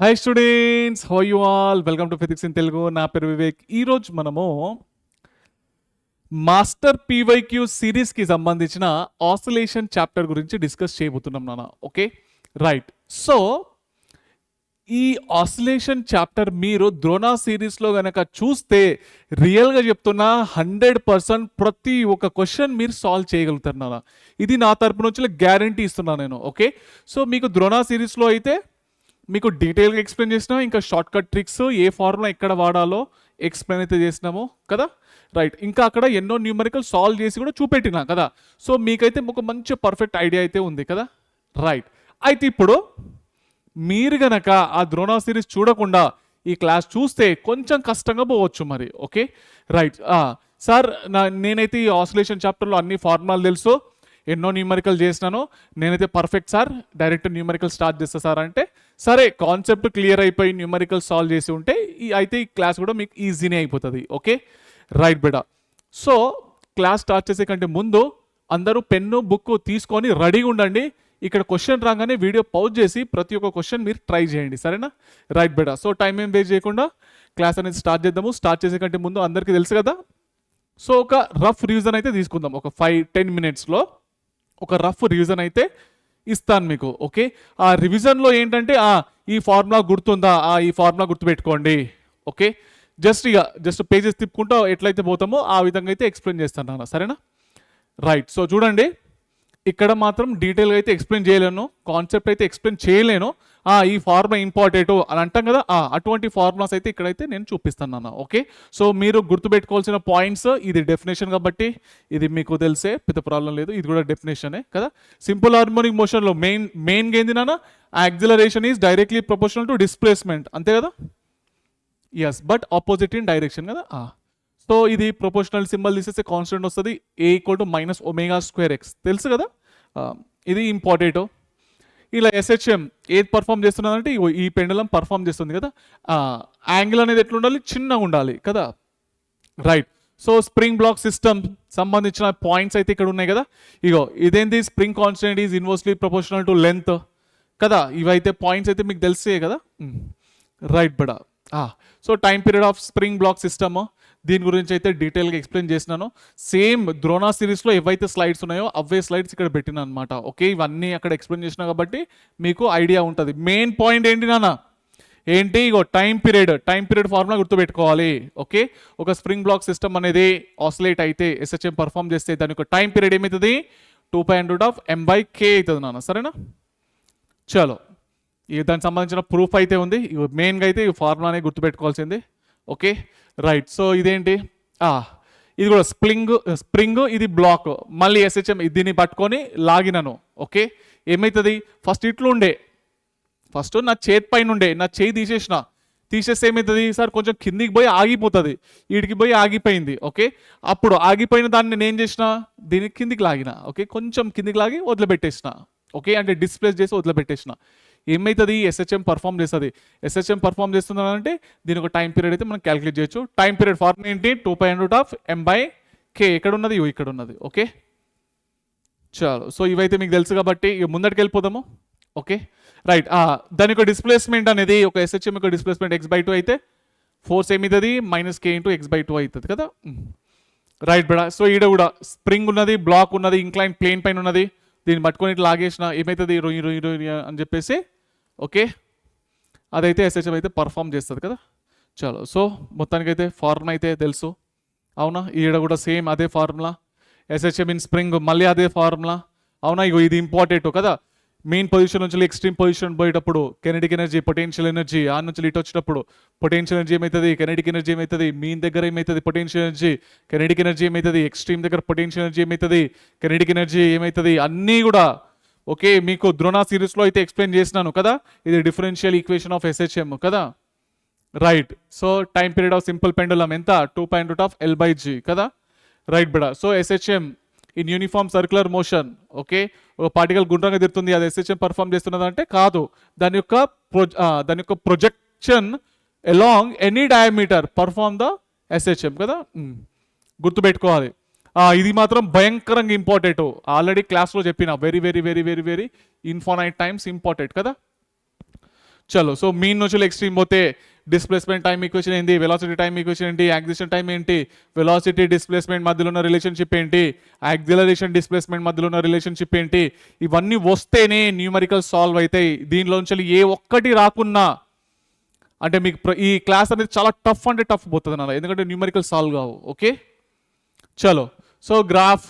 Hi students, how you all? Welcome to physics in Telugu. నా పేరు వివేక్. ఈరోజు మనము మాస్టర్ పీవైక్యూ సిరీస్కి సంబంధించిన ఆసిలేషన్ చాప్టర్ గురించి డిస్కస్ చేయబోతున్నాం నాన్న. Okay, right. సో ఈ ఆసిలేషన్ చాప్టర్ మీరు ద్రోణ సిరీస్లో గనక చూస్తే రియల్గా చెప్తున్నా 100% ప్రతి ఒక్క క్వశ్చన్ మీరు సాల్వ్ చేయగలుగుతారు నాన్న. ఇది నా తరపు నుంచి గ్యారంటీ ఇస్తున్నాను నేను. ఓకే, సో మీకు ద్రోణ సిరీస్లో అయితే మీకు డీటెయిల్గా ఎక్స్ప్లెయిన్ చేసినా, ఇంకా షార్ట్ కట్ ట్రిక్స్ ఏ ఫార్ములా ఎక్కడ వాడాలో ఎక్స్ప్లెయిన్ అయితే చేసినాము కదా, రైట్. ఇంకా అక్కడ ఎన్నో న్యూమరికల్ సాల్వ్ చేసి కూడా చూపెట్టినా కదా. సో మీకైతే ఒక మంచి పర్ఫెక్ట్ ఐడియా అయితే ఉంది కదా, రైట్. అయితే ఇప్పుడు మీరు గనక ఆ ద్రోణ సిరీస్ చూడకుండా ఈ క్లాస్ చూస్తే కొంచెం కష్టంగా పోవచ్చు మరి. Okay, right. సార్ నేనైతే ఈ ఆసిలేషన్ చాప్టర్లో అన్ని ఫార్ములాలు తెలుసు, ఎన్నో న్యూమరికల్ చేసినాను, నేనైతే perfect sir, direct numerical start చేస్తా సార్ అంటే, సరే కాన్సెప్ట్ క్లియర్ అయిపోయి న్యూమరికల్ సాల్వ్ చేసి ఉంటే అయితే ఈ క్లాస్ కూడా మీకు ఈజీనే అయిపోతుంది. ఓకే, రైట్ బేటా. సో క్లాస్ స్టార్ట్ చేసే కంటే ముందు అందరూ పెన్ను బుక్ తీసుకొని రెడీగా ఉండండి. ఇక్కడ క్వశ్చన్ రాగానే వీడియో పౌజ్ చేసి ప్రతి ఒక్క క్వశ్చన్ మీరు ట్రై చేయండి, సరేనా? రైట్ బేటా. సో టైం ఏం వేస్ట్ చేయకుండా క్లాస్ అనేది స్టార్ట్ చేద్దాము. స్టార్ట్ చేసే కంటే ముందు అందరికీ తెలుసు కదా, సో ఒక రఫ్ రివిజన్ అయితే తీసుకుందాం. ఒక 5-10 మినిట్స్లో ఒక రఫ్ రివిజన్ అయితే ఇస్తాను మీకు. ఓకే, ఆ రివిజన్లో ఏంటంటే ఈ ఫార్ములా గుర్తుందా, ఈ ఫార్ములా గుర్తుపెట్టుకోండి. ఓకే, జస్ట్ పేజెస్ తిప్పుకుంటూ ఎట్లయితే పోతామో ఆ విధంగా అయితే ఎక్స్ప్లెయిన్ చేస్తాను నాన్న, సరేనా? రైట్. సో చూడండి, ఇక్కడ మాత్రం డీటెయిల్గా అయితే ఎక్స్ప్లెయిన్ చేయలేను, కాన్సెప్ట్ అయితే ఎక్స్ప్లెయిన్ చేయలేను. ఈ ఫార్ములా ఇంపార్టెంట్ అని అంటాం కదా, అటువంటి ఫార్ములాస్ అయితే ఇక్కడైతే నేను చూపిస్తాను అన్న. ఓకే, సో మీరు గుర్తుపెట్టుకోవాల్సిన పాయింట్స్, ఇది డెఫినేషన్ కాబట్టి ఇది మీకు తెలిసే పెద్ద ప్రాబ్లం లేదు, ఇది కూడా డెఫినేషనే కదా. సింపుల్ హార్మోనిక్ మోషన్లో మెయిన్గా ఏంది నాన్న, acceleration is directly proportional to displacement, అంతే కదా. Yes, but opposite in direction కదా. సో ఇది ప్రపోర్షనల్ సింబల్ తీసేస్తే కాన్స్టెంట్ వస్తుంది, A = -ω²x, తెలుసు కదా. ఇది ఇంపార్టెంట్. ఇలా SHM ఏది పర్ఫామ్ చేస్తున్నదంటే ఈ పెండులం పర్ఫామ్ చేస్తుంది కదా. యాంగిల్ అనేది ఎట్లా ఉండాలి, చిన్నగా ఉండాలి కదా, right. So spring black system సంబంధించిన పాయింట్స్ అయితే ఇక్కడ ఉన్నాయి కదా. ఇదేంటి, spring constant is inversely proportional to length కదా. ఇవైతే పాయింట్స్ అయితే మీకు తెలిసే కదా, రైట్ బడా. So time period of spring black system, దీని గురించి అయితే డీటెయిల్గా ఎక్స్ప్లెయిన్ చేసినాను. సేమ్ ద్రోణ సిరీస్లో ఏవైతే స్లైడ్స్ ఉన్నాయో అవే స్లైడ్స్ ఇక్కడ పెట్టినా అనమాట. ఓకే, ఇవన్నీ అక్కడ ఎక్స్ప్లెయిన్ చేసినా కాబట్టి మీకు ఐడియా ఉంటుంది. మెయిన్ పాయింట్ ఏంటి నాన్న, ఏంటి, టైం పీరియడ్ ఫార్ములా గుర్తుపెట్టుకోవాలి. ఓకే, ఒక స్ప్రింగ్ బ్లాక్ సిస్టమ్ అనేది ఆసిలేట్ అయితే SHM పర్ఫామ్ చేస్తే దాని యొక్క టైం పీరియడ్ ఏమవుతుంది, 2π√m/k అవుతుంది నాన్న, సరేనా? చలో, దానికి సంబంధించిన ప్రూఫ్ అయితే ఉంది. మెయిన్గా అయితే ఈ ఫార్ములానే గుర్తుపెట్టుకోవాల్సింది. Okay, right. సో ఇదేంటి, ఇది కూడా స్ప్రింగ్ ఇది బ్లాక్, మళ్ళీ SHM దీన్ని పట్టుకొని లాగినాను. ఓకే, ఏమవుతుంది, ఫస్ట్ ఇట్లుండే, ఫస్ట్ నా చేతి పైన ఉండే, నా చేయి తీసేస్తే ఏమవుతుంది సార్, కొంచెం కిందికి పోయి ఆగిపోతుంది, వీడికి పోయి ఆగిపోయింది. ఓకే, అప్పుడు ఆగిపోయిన దాన్ని నేను ఏం చేసిన, దీన్ని కిందికి లాగిన. ఓకే, కొంచెం కిందికి లాగి వదిలిపెట్టేసిన. ఓకే, అంటే డిస్ప్లేస్ చేసి వదిలిపెట్టేసిన. ఏమవుతుంది, SHM పర్ఫామ్ చేస్తుంది. SHM పర్ఫామ్ చేస్తుందంటే దీని ఒక టైం పీరియడ్ అయితే మనం క్యాలిక్యులేట్ చేయొచ్చు. టైం పీరియడ్ ఫార్ములా ఏంటి, 2π√m/k, ఎక్కడ ఉన్నది, ఇక్కడ ఉన్నది. ఓకే, చాలు. సో ఇవైతే మీకు తెలుసు కాబట్టి ముందటికి వెళ్ళిపోదాము. Okay, right. దాని యొక్క డిస్ప్లేస్మెంట్ అనేది, ఒక SHM యొక్క డిస్ప్లేస్మెంట్ x/2 అయితే ఫోర్స్ ఏమవుతుంది, -k × x/2 అవుతుంది కదా, రైట్ బడా. సో ఈడ కూడా స్ప్రింగ్ ఉన్నది, బ్లాక్ ఉన్నది, ఇంక్లైన్ ప్లేన్ పైన ఉన్నది, దీన్ని పట్టుకొని ఇట్లా లాగేసిన ఏమవుతుంది, రొయ్యి అని చెప్పేసి. ఓకే, అదైతే SHM అయితే పర్ఫామ్ చేస్తుంది కదా. చలో, సో మొత్తానికైతే ఫార్ములా అయితే తెలుసు, అవునా? ఈడ కూడా సేమ్ అదే ఫార్ములా, SHM ఇన్ స్ప్రింగ్ మళ్ళీ అదే ఫార్ములా, అవునా? ఇది ఇంపార్టెంట్ కదా. మెయిన్ పొజిషన్ నుంచి ఎక్స్ట్రీమ్ పొజిషన్ పోయేటప్పుడు కెనెటిక్ ఎనర్జీ, పొటెన్షియల్ ఎనర్జీ, ఆ నుంచి ఇటు వచ్చేటప్పుడు పొటెన్షియల్ ఎనర్జీ ఏమవుతుంది, కెనెటిక్ ఎనర్జీ ఏమవుతుంది, మీన్ దగ్గర ఏమవుతుంది పొటెన్షియల్ ఎనర్జీ, కెనెటిక్ ఎనర్జీ ఏమవుతుంది, ఎక్స్ట్రీమ్ దగ్గర పొటెన్షియల్ ఎనర్జీ ఏమవుతుంది, కెనెటిక్ ఎనర్జీ ఏమవుతుంది, అన్నీ కూడా ఓకే మీకు ద్రోణ సిరీస్లో అయితే ఎక్స్ప్లెయిన్ చేసినాను కదా. ఇది డిఫరెన్షియల్ ఈక్వేషన్ ఆఫ్ SHM కదా, right. So time period of simple pendulum ఎంత, 2π√L/g కదా, రైట్ బడా. So SHM in uniform circular motion. Okay, ఒక పార్టికల్ గుండ్రంగా తిరుగుతుంది, అది SHM పర్ఫామ్ చేస్తున్నది అంటే కాదు, దాని యొక్క projection along any diameter perform the SHM కదా, గుర్తుపెట్టుకోవాలి. ఇది మాత్రం భయంకరంగా ఇంపార్టెంట్, ఆల్రెడీ క్లాస్లో చెప్పిన, very very very very very infinite times important కదా. చలో సో మీన్ నుంచి ఎక్స్ట్రీమ్ పోతే డిస్ప్లేస్మెంట్ టైం ఈక్వేషన్ ఏంటి, వెలాసిటీ టైం ఈక్వేషన్ ఏంటి, యాక్సిలరేషన్ టైం ఏంటి, వెలాసిటీ డిస్ప్లేస్మెంట్ మధ్యలో ఉన్న రిలేషన్షిప్ ఏంటి, యాక్సిలరేషన్ డిస్ప్లేస్మెంట్ మధ్యలో ఉన్న రిలేషన్షిప్ ఏంటి, ఇవన్నీ వస్తేనే న్యూమరికల్ సాల్వ్ అవుతాయి. దీనిలోంచి ఏ ఒక్కటి రాకున్నా అంటే మీకు ఈ క్లాస్ అనేది చాలా టఫ్ అంటే టఫ్ పోతుంది అన్న, ఎందుకంటే న్యూమరికల్ సాల్వ్ కావు. ఓకే చలో so graph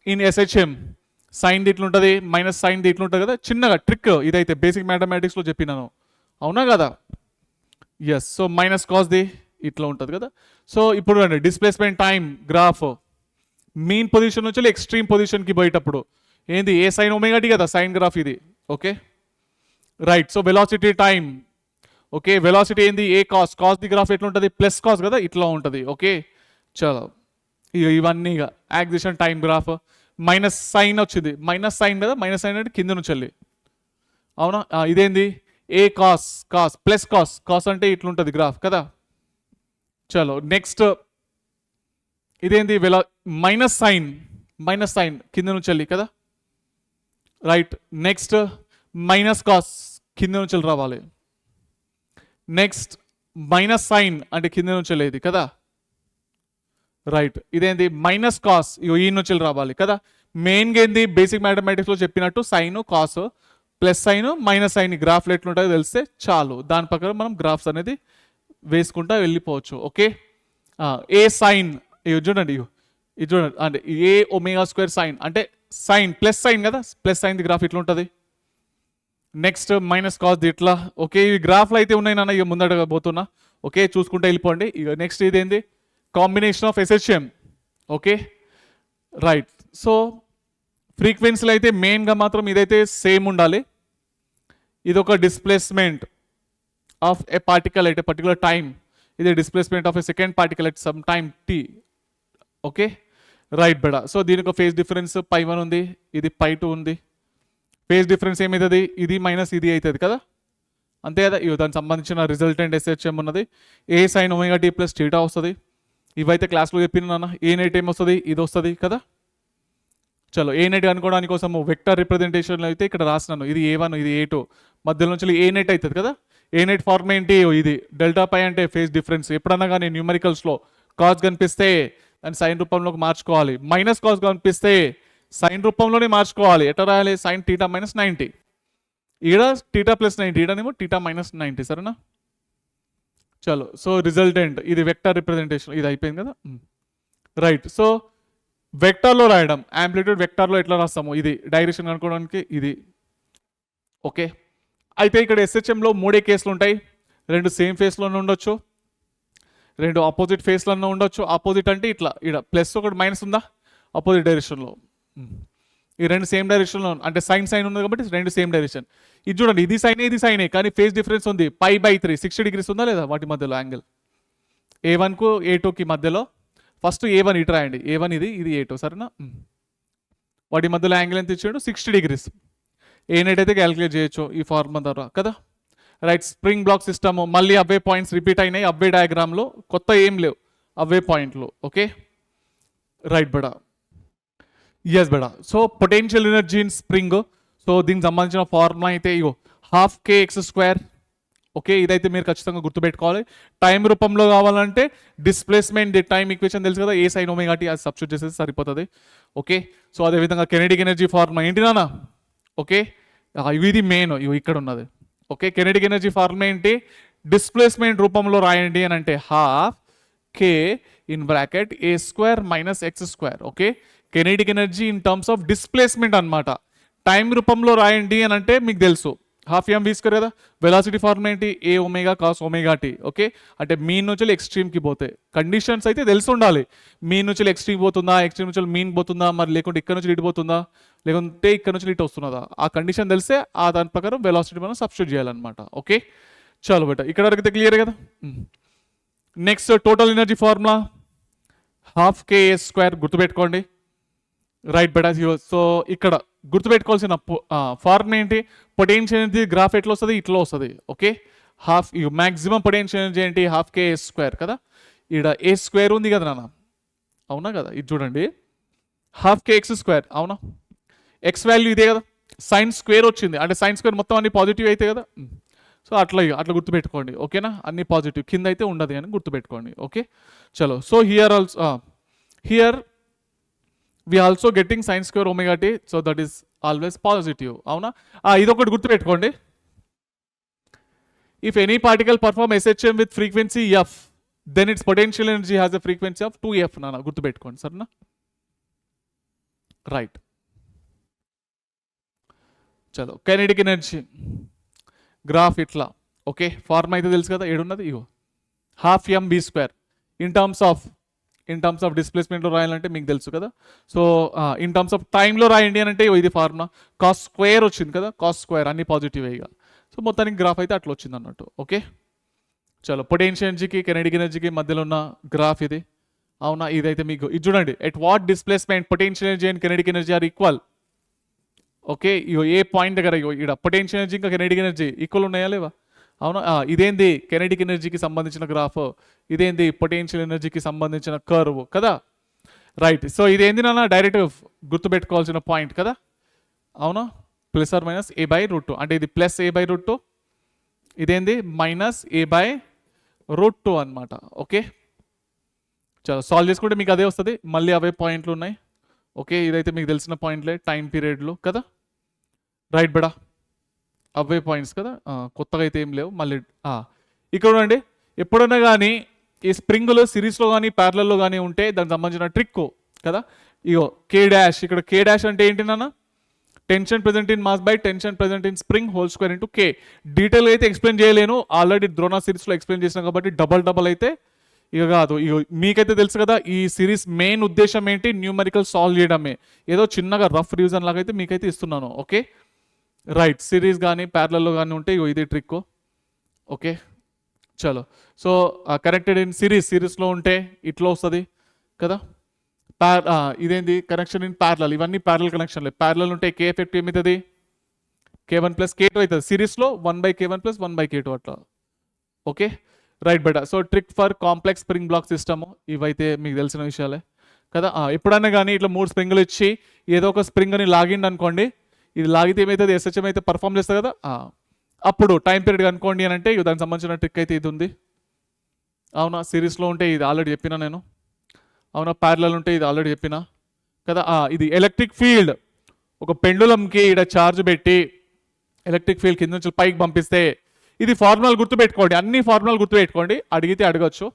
in SHM sine ఇట్లుంటుంది, మైనస్ సైన్ ఇట్లుంటుంది కదా, చిన్నగా ట్రిక్ ఇదైతే బేసిక్ మ్యాథమెటిక్స్లో చెప్పినాను, అవునా కదా. ఎస్ సో మైనస్ కాస్ది ఇట్లా ఉంటుంది కదా. సో ఇప్పుడు అండి displacement time graph mean position నుంచి ఎక్స్ట్రీమ్ పొజిషన్కి పోయేటప్పుడు ఏంది ఏ సైన్ ఒమేగా టీ కదా సైన్ గ్రాఫ్ ఇది. Okay right so velocity time, okay velocity ఏంది ఏ కాస్, కాస్ ది గ్రాఫ్ ఎట్లా ఉంటుంది ప్లస్ కాస్ కదా ఇట్లా ఉంటుంది. ఓకే చలో ఇవన్నీ acceleration time graph minus sine వచ్చింది, మైనస్ సైన్ కదా, మైనస్ సైన్ అంటే కింద నుంచి వెళ్ళి, అవునా. ఇదేంది A cos, cos plus cos, cos అంటే ఇట్లుంటుంది గ్రాఫ్ కదా. చలో నెక్స్ట్ ఇదేంది మైనస్ సైన్, మైనస్ సైన్ కింద నుంచి వెళ్ళి కదా. రైట్ నెక్స్ట్ మైనస్ కాస్ కింద నుంచి వెళ్ళి రావాలి. నెక్స్ట్ మైనస్ సైన్ అంటే కింద నుంచి వెళ్ళేది కదా. రైట్ ఇదేంది మైనస్ కాస్ ఈ నుంచి రావాలి కదా. మెయిన్గా ఏంది బేసిక్ మ్యాథమెటిక్స్లో చెప్పినట్టు sine cos plus sine minus sine గ్రాఫ్లు ఎట్లుంటుందో తెలిస్తే చాలు, దాని ప్రకారం మనం గ్రాఫ్స్ అనేది వేసుకుంటా వెళ్ళిపోవచ్చు. ఓకే ఏ సైన్ ఇవి చూడండి, ఇది చూడండి అంటే ఏ ఒమేగా స్క్వేర్ సైన్ అంటే సైన్ ప్లస్ సైన్ కదా, ప్లస్ సైన్ ది గ్రాఫ్ ఇట్లా ఉంటుంది. నెక్స్ట్ మైనస్ కాస్ ది ఇట్లా. ఓకే ఇవి గ్రాఫ్లు అయితే ఉన్నాయి నాన్న, ఇక ముందడగా పోతున్నా. ఓకే చూసుకుంటూ వెళ్ళిపోండి. ఇక నెక్స్ట్ ఇదేంది combination of SHM. Okay right so ఫ్రీక్వెన్సీలు అయితే మెయిన్గా మాత్రం ఇదైతే సేమ్ ఉండాలి. ఇది ఒక displacement of a particle at a particular time, ఇది displacement of a second particle at some time t. Okay right బెడా. సో దీనికి ఫేజ్ డిఫరెన్స్ π1 ఉంది, ఇది π2 ఉంది. ఫేజ్ డిఫరెన్స్ ఏమవుతుంది, ఇది మైనస్ ఇది అవుతుంది కదా, అంతే కదా. దానికి సంబంధించిన రిజల్టెంట్ ఎస్హెచ్ఎం ఉన్నది A sine omega t plus theta వస్తుంది. ఇవైతే క్లాస్లో చెప్పిన నాన్న. ఏ నైట్ ఏం వస్తుంది, ఇది వస్తుంది కదా. చలో ఏ నెట్ అనుకోవడానికి కోసము వెక్టర్ రిప్రజెంటేషన్లో అయితే ఇక్కడ రాసినాను, ఇది A1 ఇది A2 మధ్యలో నుంచి ఏ నెట్ అవుతుంది కదా. ఏ నెట్ ఫార్మ్ ఏంటి, ఇది డెల్టా పై అంటే ఫేజ్ డిఫరెన్స్. ఎప్పుడన్నా కానీ న్యూమరికల్స్లో కాస్ కనిపిస్తే దాన్ని సైన్ రూపంలోకి మార్చుకోవాలి, మైనస్ కాస్ కనిపిస్తే సైన్ రూపంలోనే మార్చుకోవాలి. ఎట్లా రాయాలి, సైన్ టీటా మైనస్ 90, ఈడ టీటా ప్లస్ 90, ఈడనేమో టీటా మైనస్ 90 సరేనా. చలో సో రిజల్టెంట్ ఇది వెక్టర్ రిప్రజెంటేషన్, ఇది అయిపోయింది కదా. రైట్ సో వెక్టార్లో రాయడం, యాంప్లిట్యూడ్ వెక్టార్లో ఎట్లా రాస్తాము, ఇది డైరెక్షన్ అనుకోవడానికి ఇది. ఓకే అయితే ఇక్కడ ఎస్హెచ్ఎంలో 3 కేసులు ఉంటాయి, 2 సేమ్ ఫేస్లోనే ఉండొచ్చు, 2 ఆపోజిట్ ఫేస్లోనే ఉండొచ్చు. ఆపోజిట్ అంటే ఇట్లా ఇక్కడ ప్లస్ ఒకటి మైనస్ ఉందా ఆపోజిట్ డైరెక్షన్లో, ఈ 2 సేమ్ డైరెక్షన్లో అంటే సైన్ సైన్ ఉంది కాబట్టి 2 సేమ్ డైరెక్షన్. ఇది చూడండి ఇది సైనే కానీ ఫేజ్ డిఫరెన్స్ ఉంది π/3 60 degrees ఉందా లేదా వాటి మధ్యలో యాంగిల్, A1కు A2కి మధ్యలో. ఫస్ట్ A1 ఇటు రాయండి, A1 ఇది A2 సరేనా. వాటి మధ్యలో యాంగిల్ ఎంత ఇచ్చాడు 60 degrees. ఏ నెట్ అయితే క్యాలిక్యులేట్ చేయొచ్చు ఈ ఫార్ములా ద్వారా కదా. రైట్ స్ప్రింగ్ బ్లాక్ సిస్టమ్ మళ్ళీ అవే పాయింట్స్ రిపీట్ అయినాయి, అవే డయాగ్రామ్లో కొత్త ఏం లేవు, అవే పాయింట్లు. ఓకే రైట్ బడా. ఎస్ బడా. So potential energy in spring, so దీనికి సంబంధించిన ఫార్ములా అయితే ఇగో 12kx². ఓకే ఇదైతే మీరు ఖచ్చితంగా గుర్తుపెట్టుకోవాలి. టైం రూపంలో కావాలంటే డిస్ప్లేస్మెంట్ ది టైం ఈక్వేషన్ తెలుసు కదా, ఏ సైన్ ఒమేగా టీ అది సబ్స్టిట్యూట్ చేసేది సరిపోతుంది. ఓకే సో అదేవిధంగా కెనెడిక్ ఎనర్జీ ఫార్ములా ఏంటి నాన్న. ఓకే ఇది మెయిన్ ఇక్కడ ఉన్నది. ఓకే కెనెడిక్ ఎనర్జీ ఫార్ములా ఏంటి, డిస్ప్లేస్మెంట్ రూపంలో రాయండి అని అంటే 12k (A² - x²). Okay kinetic energy in terms of displacement అనమాట. టైం రూపంలో రాయండి అని అంటే మీకు తెలుసు 12mv² కదా. వెలాసిటీ ఫార్ములా ఏంటి, A omega cos omega t. Okay అంటే మీన్ నుంచి ఎక్స్ట్రీమ్కి పోతే కండిషన్స్ అయితే తెలిసి ఉండాలి, మీన్ నుంచి ఎక్స్ట్రీమ్ పోతుందా, ఎక్స్ట్రీమ్ నుంచి మీన్ పోతుందా, మరి లేకుంటే ఇక్కడ నుంచి ఇటు పోతుందా, లేకుంటే ఇక్కడ నుంచి ఇటు వస్తున్నదా, ఆ కండిషన్ తెలిస్తే ఆ దాని ప్రకారం వెలాసిటీ మనం సబ్స్టిట్యూట్ చేయాలన్నమాట. ఓకే చాలు బెట ఇక్కడ వరకు అయితే క్లియర్ కదా. Next total energy formula 12kA² గుర్తుపెట్టుకోండి. Right beta. సో ఇక్కడ గుర్తుపెట్టుకోవాల్సిన ఫార్ములా ఏంటి, పొటెన్షియల్ ఎనర్జీ గ్రాఫ్ ఎట్లా వస్తుంది, ఇట్లా వస్తుంది. ఓకే మ్యాక్సిమం పొటెన్షియల్ ఎనర్జీ ఏంటి 12kA² కదా. ఇక్కడ A² ఉంది కదా నాన్న, అవునా కదా. ఇది చూడండి 12kx², అవునా. ఎక్స్ వాల్యూ ఇదే కదా, సైన్ స్క్వేర్ వచ్చింది అంటే సైన్ స్క్వేర్ మొత్తం అన్ని పాజిటివ్ అయితే కదా. సో అట్లా అట్లా గుర్తుపెట్టుకోండి, ఓకేనా. అన్ని పాజిటివ్, కింద అయితే ఉండదు అని గుర్తుపెట్టుకోండి, ఓకే. చలో, so here also here we also getting sine square omega t, so that is always positive, అవునా. ఇదొకటి గుర్తుపెట్టుకోండి. If any particle perform SHM with frequency f, then its potential energy has a frequency of 2f నాన్న, గుర్తుపెట్టుకోండి, సరేనా. Right, చలో kinetic energy graph ఇట్లా, okay. Form అయితే తెలుసు కదా, ఏడున్నది, ఇగో 12mv². ఇన్ టర్మ్స్ ఆఫ్ డిస్ప్లేస్మెంట్లో రాయాలంటే మీకు తెలుసు కదా. సో ఇన్ టర్మ్స్ ఆఫ్ టైంలో రాయండి అని అంటే ఇది ఫార్ములా. కాస్ స్క్వేర్ వచ్చింది కదా, కాస్ స్క్వేర్ అన్ని పాజిటివ్ ఇక. సో మొత్తానికి గ్రాఫ్ అయితే అట్లా వచ్చింది అన్నట్టు, ఓకే. చలో, పొటెన్షియల్ ఎనర్జీకి కైనెటిక్ ఎనర్జీకి మధ్యలో ఉన్న గ్రాఫ్ ఇది, అవునా. ఇదైతే మీకు ఇది చూడండి, at what displacement potential energy and kinetic energy are equal, okay. ఇగో ఏ పాయింట్ దగ్గర ఇగో ఇక్కడ పొటెన్షియల్ ఎనర్జీ ఇంకా కైనెటిక్ ఎనర్జీ ఈక్వల్ ఉన్నాయా లేవా, అవునా. ఇదేంది కైనెటిక్ ఎనర్జీకి సంబంధించిన గ్రాఫ్, ఇదేంది పొటెన్షియల్ ఎనర్జీకి సంబంధించిన కర్వ్ కదా, రైట్. సో ఇదేంది నాన్న, డైరెక్ట్ గుర్తుపెట్టుకోవాల్సిన పాయింట్ కదా, అవునా. ప్లస్ ఆర్ మైనస్ a/√2, అంటే ఇది ప్లస్ a/√2, ఇదేంది మైనస్ a/√2 అనమాట, ఓకే. చాలా సాల్వ్ చేసుకుంటే మీకు అదే వస్తుంది, మళ్ళీ అవే పాయింట్లు ఉన్నాయి, ఓకే. ఇదైతే మీకు తెలిసిన పాయింట్లే టైం పీరియడ్లు కదా, రైట్ బడా, అవే పాయింట్స్ కదా, కొత్తగా అయితే ఏం లేవు మళ్ళీ. ఇక్కడ చూడండి, ఎప్పుడైనా కానీ ఈ స్ప్రింగులు సిరీస్లో కానీ ప్యారలల్లో కానీ ఉంటే దానికి సంబంధించిన ట్రిక్ కదా. ఇగో k', ఇక్కడ k' అంటే ఏంటి నాన్న, tension present in mass by tension present in spring whole square into k. డీటెయిల్గా అయితే ఎక్స్ప్లెయిన్ చేయలేను, ఆల్రెడీ ద్రోణ సిరీస్లో ఎక్స్ప్లెయిన్ చేసిన కాబట్టి డబల్ అయితే ఇక కాదు. ఇక మీకైతే తెలుసు కదా ఈ సిరీస్ మెయిన్ ఉద్దేశం ఏంటి, న్యూమరికల్ సాల్వ్ చేయడమే. ఏదో చిన్నగా రఫ్ రివిజన్ లాగా అయితే మీకైతే ఇస్తున్నాను, ఓకే. రైట్, సిరీస్ కానీ ప్యారలల్లో కానీ ఉంటే ఇగో ఇది ట్రిక్, ఓకే. చలో, సో కనెక్టెడ్ ఇన్ సిరీస్లో ఉంటే ఇట్లా వస్తుంది కదా. ఇదేంది కనెక్షన్ ఇన్ ప్యారలల్, ఇవన్నీ ప్యారలల్ కనెక్షన్లే. ప్యారలల్ ఉంటే k ఎఫెక్ట్ ఏమవుతుంది, k1 + k2 అవుతుంది. సిరీస్లో 1/k1 + 1/k2 అట్లా, okay. Right beta. So trick for complex spring black system, ఇవైతే మీకు తెలిసిన విషయాలే కదా. ఎప్పుడన్నా కానీ ఇట్లా 3 స్ప్రింగులు ఇచ్చి ఏదో ఒక స్ప్రింగ్ అని లాగిండి అనుకోండి, ఇది లాగితే ఏమవుతుంది, SHM అయితే పర్ఫామ్ చేస్తుంది కదా, అప్పుడు టైం పీరియడ్ కనుకోండి అని అంటే దానికి సంబంధించిన ట్రిక్ అయితే ఇది ఉంది, అవునా. సిరీస్లో ఉంటే ఇది ఆల్రెడీ చెప్పినా నేను, అవునా. ప్యారలల్ ఉంటే ఇది ఆల్రెడీ చెప్పినా కదా. ఇది ఎలక్ట్రిక్ ఫీల్డ్, ఒక పెండులంకి ఇక్కడ ఛార్జ్ పెట్టి ఎలక్ట్రిక్ ఫీల్డ్ కింద నుంచి పైకి పంపిస్తే, ఇది ఫార్ములాలు గుర్తుపెట్టుకోండి, అన్ని ఫార్ములాలు గుర్తుపెట్టుకోండి, అడిగితే అడగచ్చు.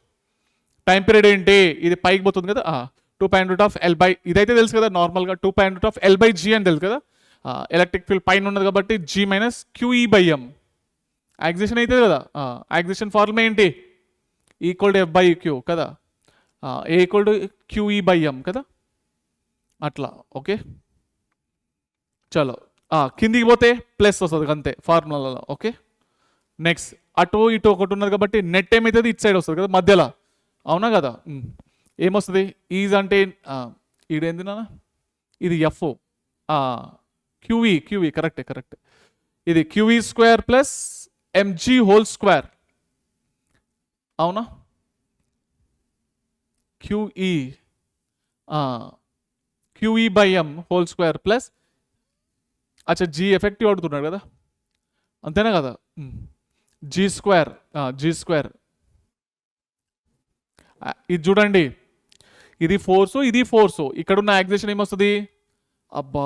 టైం పీరియడ్ ఏంటి, ఇది పైకి పోతుంది కదా, 2π√L/, ఇదైతే తెలుసు కదా నార్మల్గా, 2π√L/g అని తెలుసు కదా. ఎలక్ట్రిక్ ఫీల్డ్ పైన ఉన్నది కాబట్టి g - QE/m, యాక్సిలేషన్ అవుతుంది కదా. యాక్సిలేషన్ ఫార్ములా ఏంటి, E=F/q కదా, A = QE/m కదా, అట్లా, ఓకే. చలో, కిందికి పోతే ప్లస్ వస్తుంది అంతే ఫార్ములాలో, ఓకే. నెక్స్ట్ అటు ఇటు ఒకటి ఉన్నది కాబట్టి నెట్ ఏమవుతుంది, ఇటు సైడ్ వస్తుంది కదా మధ్యలో, అవునా కదా. ఏమొస్తుంది, ఈజ్ అంటే ఈడేంది నాన్న, ఇది ఎఫ్, QE కరెక్ట్, ఇది QE² + mg² అవునా. QE/m² ప్లస్, అచ్చా g ఎఫెక్టివ్ అడుగుతున్నాడు కదా, అంతేనా కదా. g², ఇది చూడండి, ఇది ఫోర్సు, ఇది ఫోర్సు, ఇక్కడున్న యాక్సిలేషన్ ఏమొస్తుంది, అబ్బా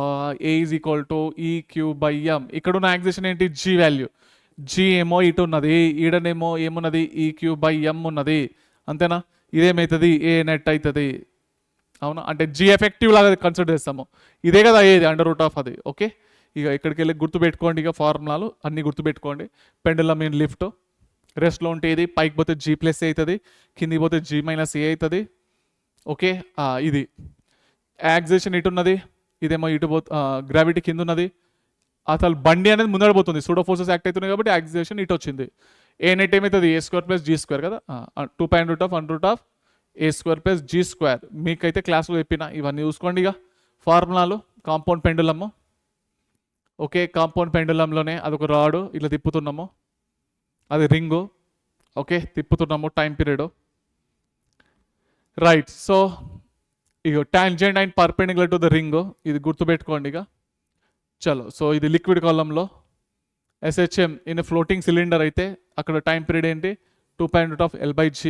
A = EQ/m. ఇక్కడున్న యాక్సిలేషన్ ఏంటి, g వాల్యూ, g ఏమో ఇటు ఉన్నది, ఈడనేమో ఏమున్నది, EQ/m ఉన్నది, అంతేనా. ఇదేమవుతుంది, ఏ నెట్ అవుతుంది, అవునా. అంటే g ఎఫెక్టివ్ లాగా కన్సిడర్ చేస్తాము, ఇదే కదా ఏది √, అది, ఓకే. ఇక ఇక్కడికి వెళ్ళి గుర్తుపెట్టుకోండి, ఇక ఫార్ములాలు అన్నీ గుర్తుపెట్టుకోండి. పెండులం ఇన్ లిఫ్ట్, రెస్ట్లో ఉంటే ఇది పైకి పోతే g + a అవుతుంది, కిందికి పోతే g - a అవుతుంది, ఓకే. ఇది యాక్సిలేషన్ ఇటు ఉన్నది, ఇదేమో ఇటు గ్రావిటీ కింద ఉన్నది, అసలు బండి అనేది ముందడిపోతుంది, సూడో ఫోర్సెస్ యాక్ట్ అవుతున్నాయి కాబట్టి యాక్సిలేషన్ ఇటు వచ్చింది. ఏ నెట్ ఏమవుతుంది, A² + g² కదా, 2π√A² + g². మీకైతే క్లాస్లో చెప్పిన ఇవన్నీ చూసుకోండి. ఇక ఫార్ములాలు, కాంపౌండ్ పెండులము, ఓకే. కాంపౌండ్ పెండులంలోనే అదొక రాడు, ఇట్లా తిప్పుతున్నాము, అది రింగు, ఓకే, తిప్పుతున్నాము, టైం పీరియడ్, రైట్. సో ఇక tangent and perpendicular to the ring, ఇది గుర్తుపెట్టుకోండి ఇక. చలో, సో ఇది లిక్విడ్ కాలంలో ఎస్హెచ్ఎం ఇన్ ఫ్లోటింగ్ సిలిండర్ అయితే అక్కడ టైం పీరియడ్ ఏంటి 2 π√L/g.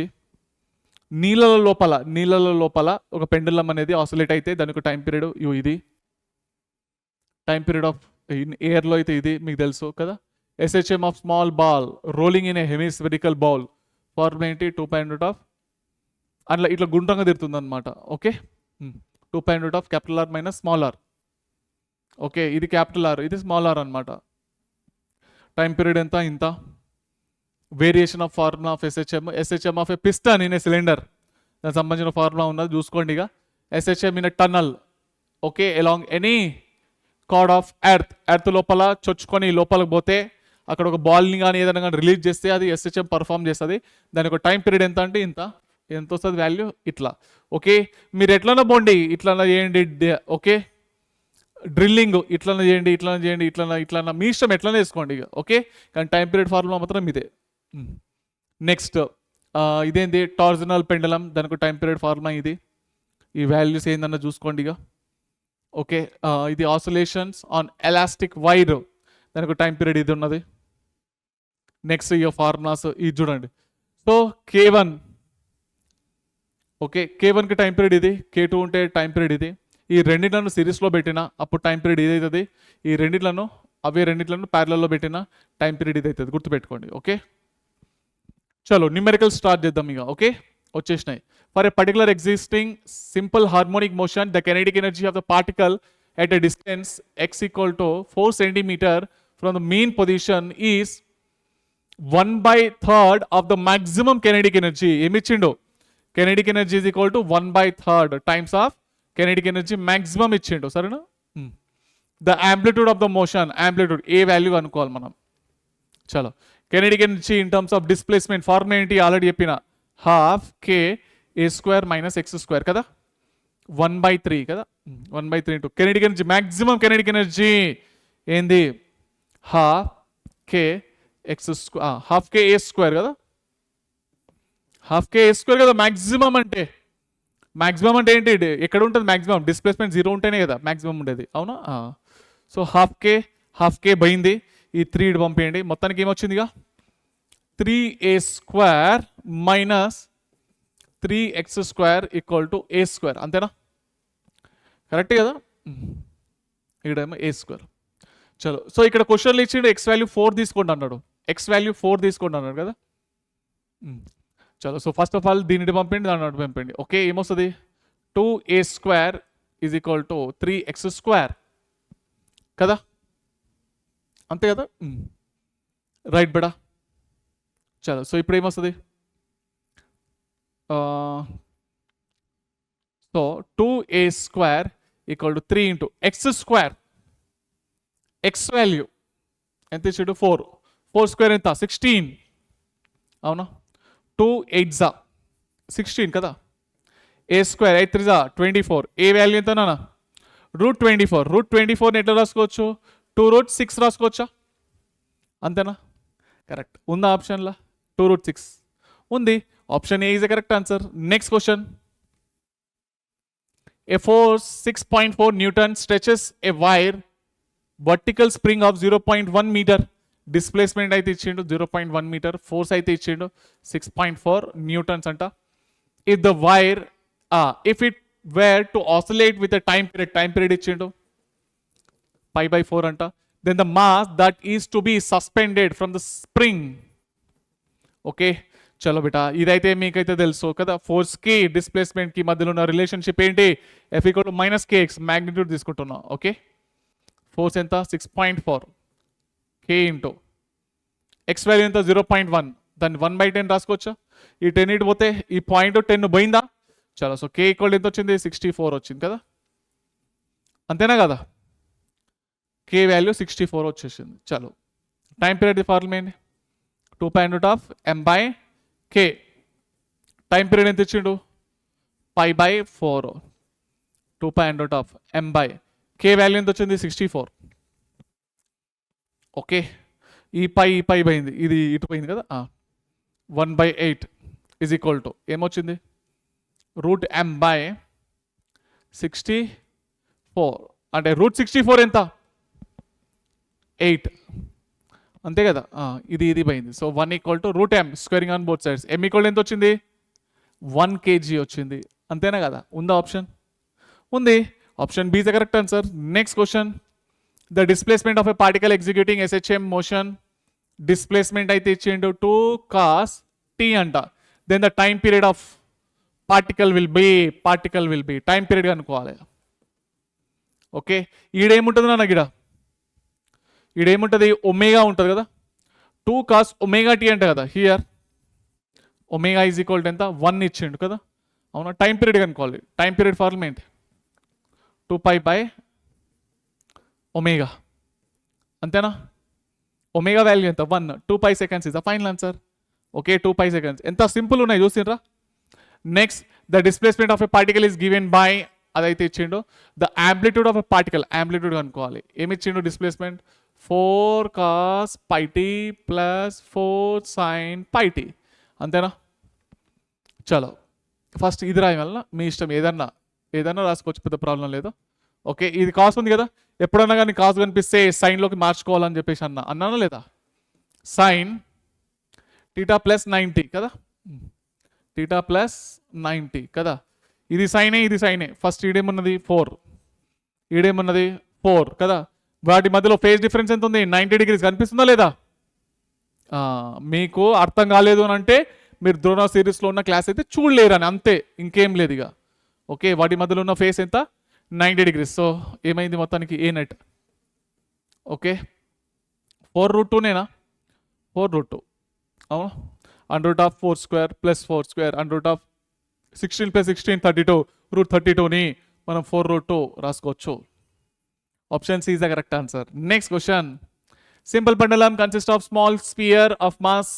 నీళ్ళల లోపల ఒక పెండులం అనేది ఆసిలేట్ అయితే దానికి టైం పీరియడ్ ఇది. టైం పీరియడ్ ఆఫ్ ఎయిర్లో అయితే ఇది మీకు తెలుసు కదా. SHM of small ball rolling in a hemispherical bowl formula ఏంటి 2 అట్లా ఇట్లా గుండ్రంగా తిరుగుతుంది అనమాట. Okay, 2 - small R. ఓకే, ఇది క్యాపిటల్ ఆర్, ఇది స్మాల్ ఆర్ అనమాట. టైం పీరియడ్ ఎంత? ఇంత. Variation of formula of SHM of a piston in a cylinder, దానికి సంబంధించిన ఫార్ములా ఉన్నది చూసుకోండి. ఇక SHM in a tunnel, okay, along any card of earth లోపల చొచ్చుకొని లోపలికి పోతే అక్కడ ఒక బాల్ని కానీ ఏదైనా కానీ రిలీజ్ చేస్తే అది ఎస్హెచ్ఎం పర్ఫామ్ చేస్తుంది. దాని ఒక టైం పీరియడ్ ఎంత అంటే ఇంత. ఎంత వస్తుంది వాల్యూ? ఇట్లా. ఓకే, మీరు ఎట్లన్నా పోండి, ఇట్లన్నా చేయండి. ఓకే, డ్రిల్లింగ్ ఇట్లన్నా చేయండి, ఇట్లన్నా మీ ఇష్టం ఎట్లనే వేసుకోండి ఇక. ఓకే, కానీ టైం పీరియడ్ ఫార్ములా మాత్రం ఇదే. నెక్స్ట్ ఇదేంటి? టార్జనల్ పెండలం, దానికి టైం పీరియడ్ ఫార్ములా ఇది. ఈ వాల్యూస్ ఏందన్నా చూసుకోండి ఇక. ఓకే, ఇది ఆసిలేషన్స్ ఆన్ ఎలాస్టిక్ వైర్, దానికి టైం పీరియడ్ ఇది ఉన్నది. నెక్స్ట్ ఈ ఫార్ములాస్ ఇది చూడండి. సో K1, ఓకే, K1కి టైం పీరియడ్ ఇది, K2 ఉంటే టైం పీరియడ్ ఇది. ఈ రెండింటిలను సిరీస్లో పెట్టిన అప్పుడు టైం పీరియడ్ ఇది అవుతుంది. ఈ రెండింటిలను ప్యారలల్లో పెట్టిన టైం పీరియడ్ ఇది అవుతుంది, గుర్తుపెట్టుకోండి. ఓకే, చలో న్యూమెరికల్ స్టార్ట్ చేద్దాం ఇక. ఓకే, వచ్చేసినాయి. For a particular existing simple harmonic motion the kinetic energy of the particle at a distance x = 4 cm from the mean position is 1/3 of the maximum kinetic energy. ఏమి ఇచ్చిండు? Kinetic energy is equal to 1/3 times of kinetic energy maximum ఇచ్చిండు. సరేనా? The amplitude of the motion, amplitude A value అనుకోవాలి మనం. చలో, kinetic energy in terms of displacement formula ఏంటి? Already చెప్పిన, 12KA² - x² కదా, 1/3 కదా, 1/3 into kinetic energy maximum kinetic energy ఏంది? 12KA² కదా, 12KA² కదా మ్యాక్సిమం అంటే. మ్యాక్సిమం అంటే ఏంటి? ఎక్కడ ఉంటుంది మ్యాక్సిమం? డిస్ప్లేస్మెంట్ 0 ఉంటేనే కదా మ్యాక్సిమం ఉండేది, అవునా? సో 12K పోయింది, ఈ 3 ఇటు పంపేయండి. మొత్తానికి ఏమొచ్చింది ఇక? 3A² - 3x² = A². అంతేనా? కరెక్ట్ కదా? ఇక్కడేమో A². చలో, సో ఇక్కడ క్వశ్చన్లు ఇచ్చిండు x వాల్యూ 4 తీసుకోండి అన్నాడు. x వాల్యూ 4 తీసుకోండి అన్నాడు కదా. చలో, సో ఫస్ట్ ఆఫ్ ఆల్ దీనిని పంపండి, దాన్ని పంపండి. ఓకే, ఏమొస్తుంది? 2A² = 3x² కదా, అంతే కదా. రైట్ బెడా. చలో, సో ఇప్పుడు ఏమొస్తుంది? So 2A² = 3 × x². x value ఎంత ఇచ్చాడు? 4. 4² ఎంత? 16, అవునా? 2 8s 16 కదా. A² 8 3s 24. ఏ వాల్యూ ఎంత నాన్న? √24. √24 ఎట్లా రాసుకోవచ్చు? 2√6 రాసుకోవచ్చా? అంతేనా? కరెక్ట్. ఉందా ఆప్షన్లా? 2√6 ఉంది. Option A is the correct answer. Next question. A force 6.4 Newton stretches a wire vertical spring of 0.1 meter. Displacement అయితే ఇచ్చిండు 0.1 meter. Force అయితే ఇచ్చిండు 6.4 newtons అంట. If the wire, if it were to oscillate with a time period ఇచ్చిండు π/4 అంట. Then the mass that is to be suspended from the spring. Okay, చలో బేటా, ఇదైతే మీకైతే తెలుసు కదా. ఫోర్స్ కి డిస్ప్లేస్మెంట్ కి మధ్యలో ఉన్న రిలేషన్షిప్ ఏంటి? F = -kx, మ్యాగ్నిట్యూడ్ తీసుకుంటున్నా. ఓకే, ఫోర్స్ ఎంత? 6.4 k ఇంటూ x వాల్యూ ఎంత? 0.1. దాన్ని 1/10 రాసుకోవచ్చా? ఈ 10 ఇటు పోతే ఈ పాయింట్ 10 పోయిందా? చలో, సో k = ఎంత వచ్చింది? 64 వచ్చింది కదా, అంతేనా కదా. k వాల్యూ 64 వచ్చేసింది. చలో, టైం పీరియడ్ ఫార్ములా ఏంటి? 2π√m/k. టైం పీరియడ్ ఎంత ఇచ్చిండు? π/4. 2π√m/k వాల్యూ ఎంత వచ్చింది? 64. ఓకే, ఈ పై పోయింది, ఇది ఇటు పోయింది కదా. 1/8 = ఏమొచ్చింది? √m/64. అంటే √64 ఎంత? 8, అంతే కదా, ఇది పోయింది. So 1 equal to root M squaring on both sides. M equal ఎంత వచ్చింది, 1 kg వచ్చింది. అంతేనా కదా, ఉందా ఆప్షన్, ఉంది. Option B is the correct answer. Next question, the displacement of a particle executing SHM motion. Displacement అయితే ఇచ్చిండు 2 cos t అంట. Then the time period of particle will be time period అనుకోవాలి. Okay, ఈడేముంటుంది నా గిడ, ఈడేముంటుంది, omega ఉంటుంది కదా, 2 cos omega t అంట కదా. Here omega is equal to ఎంత, 1 ఇచ్చిండు కదా, అవునా. టైం పీరియడ్ కనుక్కోవాలి. టైం పీరియడ్ ఫార్ములా ఏంటి, 2π బై ఒమేగా, అంతేనా. ఒమేగా వాల్యూ ఎంత, 1, 2π seconds is the final answer. Okay, 2π seconds ఎంత సింపుల్ ఉన్నాయి చూసిండ్రా. Next, the displacement of a particle is given by, అదైతే ఇచ్చిండు. The amplitude of a particle, amplitude కనుక్కోవాలి. ఏమి ఇచ్చిండు displacement, 4 cos πt plus 4 sin πt, అంతేనా. చలో ఫస్ట్ ఇది రాయి వల్ల మీ ఇష్టం, ఏదన్నా రాసుకోవచ్చు, పెద్ద ప్రాబ్లం లేదు. ఓకే, ఇది కాస్ ఉంది కదా, ఎప్పుడన్నా కానీ కాస్ కనిపిస్తే సైన్లోకి మార్చుకోవాలని చెప్పేసి అన్నానా లేదా. సైన్ టీటా ప్లస్ 90 కదా, టీటా ప్లస్ 90 కదా. ఇది సైనే. ఫస్ట్ ఈడేమున్నది 4, ఈడేమున్నది 4 కదా. వాటి మధ్యలో ఫేజ్ డిఫరెన్స్ ఎంత ఉంది, 90 degrees కనిపిస్తుందా లేదా. మీకు అర్థం కాలేదు అని అంటే మీరు ద్రోణ సిరీస్లో ఉన్న క్లాస్ అయితే చూడలేరని, అంతే, ఇంకేం లేదు ఇక. ఓకే, వాటి మధ్యలో ఉన్న ఫేస్ ఎంత, 90 degrees. సో ఏమైంది మొత్తానికి, ఏ నెట్. ఓకే, 4√2 నేనా, 4√2 అవును. √4² ప్లస్ 4² √16 ప్లస్ 16 32, √32ని మనం 4√2 రాసుకోవచ్చు. Option C is the correct answer. Next question, simple pendulum consists of small sphere of mass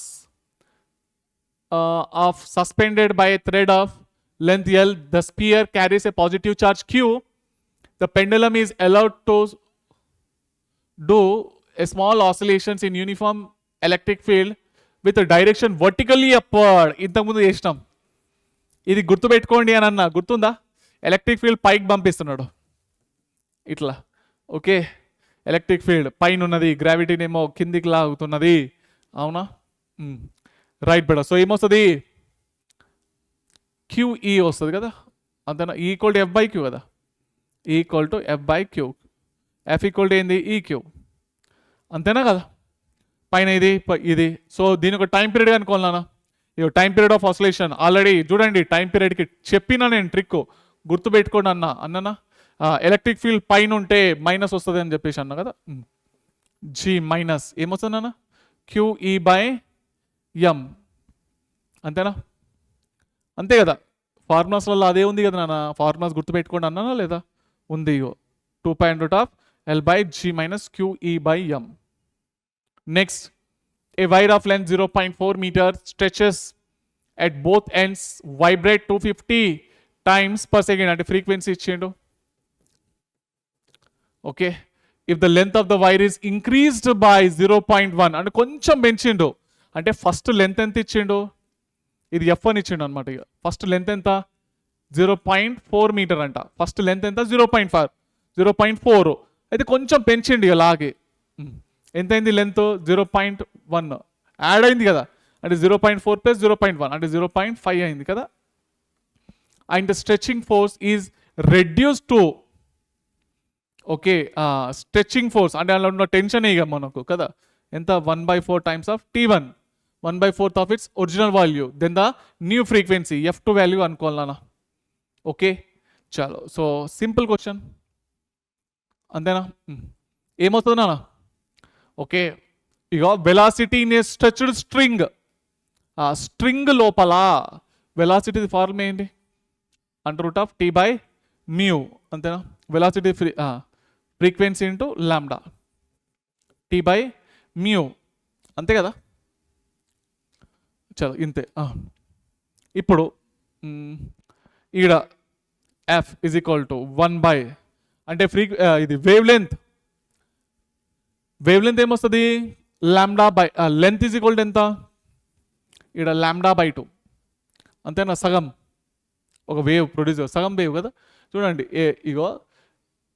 of suspended by a thread of length L. The sphere carries a positive charge Q. The pendulum is allowed to do a small oscillations in uniform electric field with a direction vertically upward. ఇంతకుముందు చేసినాం, ఇది గుర్తుపెట్టుకోండి అని అన్న, గుర్తుందా. Electric field పైకి పంపిస్తున్నాడు ఇట్లా. ఓకే, ఎలక్ట్రిక్ ఫీల్డ్ పైన ఉన్నది, గ్రావిటీనేమో కిందికి లాగుతున్నది, అవునా. రైట్ బెడ. సో ఏమొస్తుంది, QE వస్తుంది కదా, అంతేనా. ఈక్వల్ టు F/Q కదా, equal to F/Q. F equal to ఏంది, EQ, అంతేనా కదా. పైన ఇది. సో దీని ఒక టైం పీరియడ్ అనుకోవాలన్నా, ఇక time period of oscillation already చూడండి, టైం పీరియడ్కి చెప్పినా నేను ట్రిక్, గుర్తుపెట్టుకోండి అన్ననా. ఎలక్ట్రిక్ ఫీల్డ్ పైన ఉంటే మైనస్ వస్తుంది అని చెప్పేసి అన్నా కదా. G మైనస్ ఏమొస్తుంది అన్న, QE/M, అంతేనా. అంతే కదా, ఫార్ములాస్లలో అదే ఉంది కదా నాన్న, ఫార్ములాస్ గుర్తుపెట్టుకోండి అన్నానా లేదా, ఉంది. 2π√L/G minus QE/M. Next, a wire of length 0.4 meter stretches at both ends, vibrate 250 times per second, అంటే ఫ్రీక్వెన్సీ ఇచ్చిండు. Okay, if the length of the wire is increased by 0.1, అంటే కొంచెం పెంచిండు, అంటే ఫస్ట్ లెంత్ ఎంత ఇచ్చిండు, ఇది F1 ఇచ్చిండు అనమాట. ఇక ఫస్ట్ లెంత్ ఎంత, 0.4 మీటర్ అంట. ఫస్ట్ లెంత్ ఎంత, 0.4, అయితే కొంచెం పెంచిండు ఇక లాగే. ఎంతైంది లెంత్, 0.1 యాడ్ అయింది కదా, అంటే 0.4 ప్లస్ 0.1 అంటే 0.5 అయింది కదా. And the stretching force is reduce to, okay, stretching force అంటే అందులో ఉన్న టెన్షన్ ఇక మనకు కదా, ఎంత, 1/4 times of T1, 1/4 of its original value, then the new frequency F2 value అనుకోవాలన్నా. ఓకే, చాలు. సో సింపుల్ క్వశ్చన్, అంతేనా. ఏమవుతుంది నాన్న, ఓకే, ఇక velocity in a stretched string, ఆ స్ట్రింగ్ లోపల వెలాసిటీ ఫార్ములా ఏంటి, √T/μ, అంతేనా. Velocity frequency into lambda, T/μ, అంతే కదా. చలో ఇంతే. ఇప్పుడు ఈడ F ఇజ్ ఈక్వల్ టు 1 అంటే ఇది వేవ్ లెంత్ ఏమొస్తుంది, lambda length is equal to ఎంత, ఈడ λ/2, అంతేనా. సగం ఒక వేవ్ ప్రొడ్యూస్, సగం వేవ్ కదా. చూడండి, ఇగో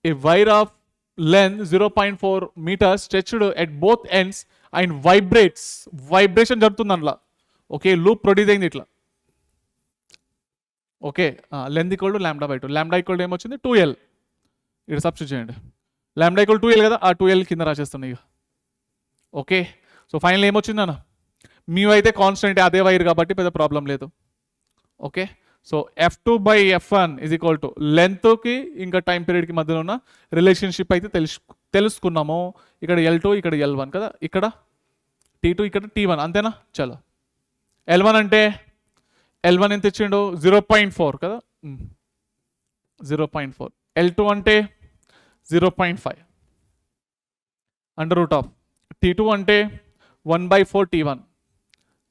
a wire of length 0.4 meters stretched at both ends and vibration జరుగుతుంది అందులో. ఓకే, లూప్ ప్రొడ్యూస్ అయింది ఇట్లా. Okay, length equal to lambda by 2. Lambda equal to ఏమొచ్చింది 2L. ఇక్కడ సబ్స్టిట్యూట్ చేయండి. లాంబ్డా ఈక్వల్ 2L కదా, ఆ 2L కింద రాసేస్తున్నాయి ఇక. ఓకే, సో ఫైనల్ ఏమొచ్చింది అన్న, మీ అయితే కాన్స్టెంట్ అదే వైర్ కాబట్టి పెద్ద ప్రాబ్లం లేదు. Okay, so F2/F1 is equal to లెంత్కి ఇంకా టైం పీరియడ్కి మధ్యలో ఉన్న రిలేషన్షిప్ అయితే తెలుసుకున్నాము. ఇక్కడ L2, ఇక్కడ L1 కదా, ఇక్కడ T2, ఇక్కడ T1, అంతేనా? చలో, L1 అంటే L1 ఎంత ఇచ్చిండు 0.4 కదా, 0.4. L2 అంటే 0.5 అండర్ రూట్ ఆఫ్. T2 అంటే 1/4 T1,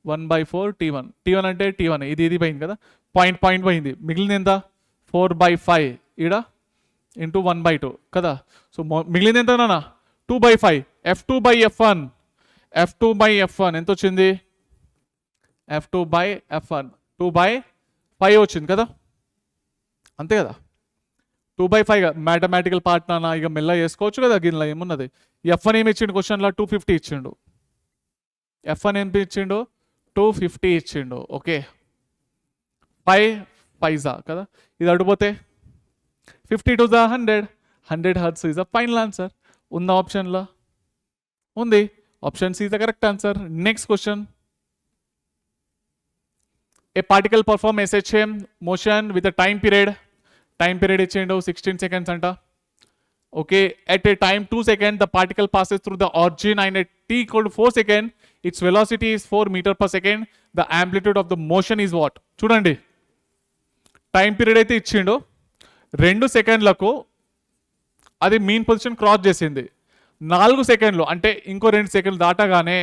1/4 T1. T1 అంటే T1, ఇది పోయింది కదా, పాయింట్ పోయింది, మిగిలింది ఎంత 4/5 ఈడ ఇంటూ 1/2 కదా. సో మిగిలింది ఎంత నాన్న 2/5. F2/F1 ఎంత వచ్చింది, F2/F1 2/5 వచ్చింది కదా, అంతే కదా. 2/5 మ్యాథమెటికల్ పార్ట్ నాన్న, ఇక మెల్ల చేసుకోవచ్చు కదా. గిన్నెలో ఏమున్నది, F1 ఏమి ఇచ్చిండు క్వశ్చన్లో 250 ఇచ్చిండు. F1 ఏం ఇచ్చిండు 250 ఇచ్చిండు. ఓకే, 5 కదా, ఇది అడిగిపోతే 50 to the 100 hertz is the final answer. ఉన్న ఆప్షన్లో ఉంది, option C is the correct answer. Next question, a particle perform SHM motion with a time period ఇచ్చిండు 16 seconds అంట. Okay, at a time 2 seconds the particle passes through the origin and at t equal to 4 seconds its velocity is 4 meter per second. The amplitude of the motion is what? చూడండి, time period అయితే ఇచ్చిండు 2 సెకండ్లకు, అది mean position cross చేసింది. 4 సెకండ్లు అంటే ఇంకో 2 సెకండ్లు దాటగానే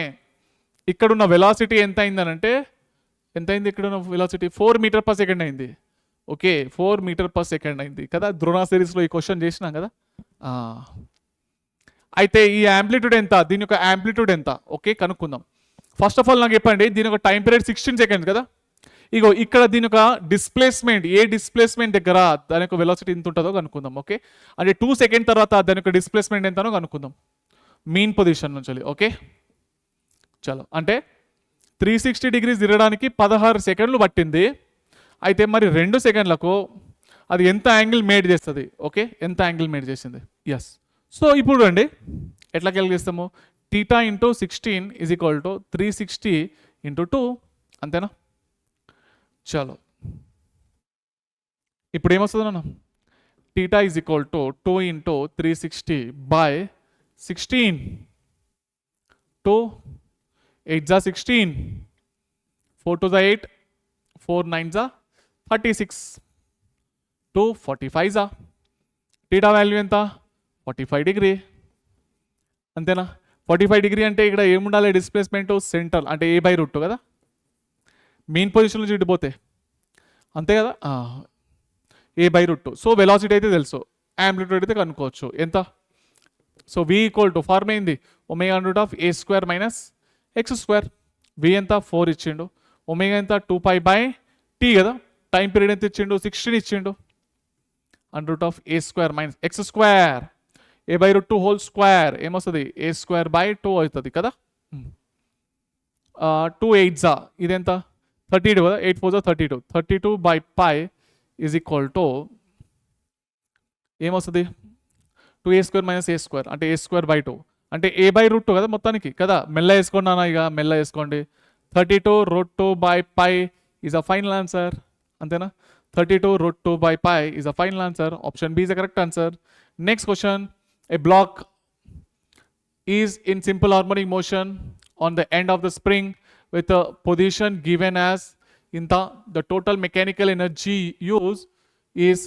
ఇక్కడున్న వెలాసిటీ ఎంత అయిందనంటే, ఎంత అయింది ఇక్కడున్న వెలాసిటీ 4 మీటర్ పర్ సెకండ్ అయింది. ఓకే, 4 మీటర్ పర్ సెకండ్ అయింది కదా. ద్రోణ సిరీస్లో ఈ క్వశ్చన్ చేసినాం కదా. అయితే ఈ యాంప్లిట్యూడ్ ఎంత, దీని యొక్క యాంప్లిట్యూడ్ ఎంత, ఓకే కనుక్కుందాం. ఫస్ట్ ఆఫ్ ఆల్ నాకు చెప్పండి, దీని యొక్క టైం పీరియడ్ 16 seconds కదా. ఇగో ఇక్కడ దీని యొక్క డిస్ప్లేస్మెంట్, ఏ డిస్ప్లేస్మెంట్ దగ్గర దాని యొక్క వెలాసిటీ ఎంత ఉంటుందో కనుక్కుందాం. ఓకే, అంటే 2 seconds తర్వాత దాని యొక్క డిస్ప్లేస్మెంట్ ఎంతనో కనుక్కుందాం మీన్ పొజిషన్ నుంచి. ఓకే చలో, అంటే 360 degrees తిరగడానికి 16 సెకండ్లు పట్టింది. అయితే మరి 2 సెకండ్లకు అది ఎంత యాంగిల్ మేడ్ చేస్తుంది, ఓకే ఎంత యాంగిల్ మేడ్ చేసింది. ఎస్, సో ఇప్పుడు అండి ఎట్లా క్యాలిక్యులేట్ చేస్తాము, θ into 16 is equal to 360 into 2, అంతేనా. చలో, ఇప్పుడు ఏమొస్తుంది అన్న, θ ఈజ్ ఈక్వల్ టు 2 ఇంటూ 360/16, 2 8 जा 16, 4 to the 8, 4 9 जा 36, 2 45 जा. θ వాల్యూ ఎంత 45 degree, అంతేనా. 45 degree అంటే ఇక్కడ ఏముండాలి, డిస్ప్లేస్మెంట్ సెంటర్ అంటే a/√2 కదా, మెయిన్ పొజిషన్ నుంచి ఇటుపోతే అంతే కదా, a/√2. సో వెలాసిటీ అయితే తెలుసు, యాంప్లిట్యూడ్ అయితే కనుక్కోవచ్చు ఎంత. So v equal to form అయింది ω√a² - x². v ఎంత 4 ఇచ్చిండు, ఒమేగా ఎంత 2π/t కదా, టైం పీరియడ్ ఎంత ఇచ్చిండు 16 ఇచ్చిండు, √a² - x², a/√2 whole square ఏమొస్తుంది a²/2 అవుతుంది కదా. 2 8 जा ఇదెంత 32 కదా, 8 4 जा 32, 32/π ఈజ్ ఈక్వల్ టు ఏమొస్తుంది 2a² - a² అంటే a²/2 అంటే a/√2 కదా మొత్తానికి కదా. మెల్ల వేసుకోండి అన్న, ఇక మెల్ల వేసుకోండి. 32√2/π ఈజ్ అ ఫైనల్ ఆన్సర్, అంతేనా. 32√2/π is a final answer. Option B is a correct answer. Next question, a block is in simple harmonic motion on the end of the spring with a position given as in the total mechanical energy used is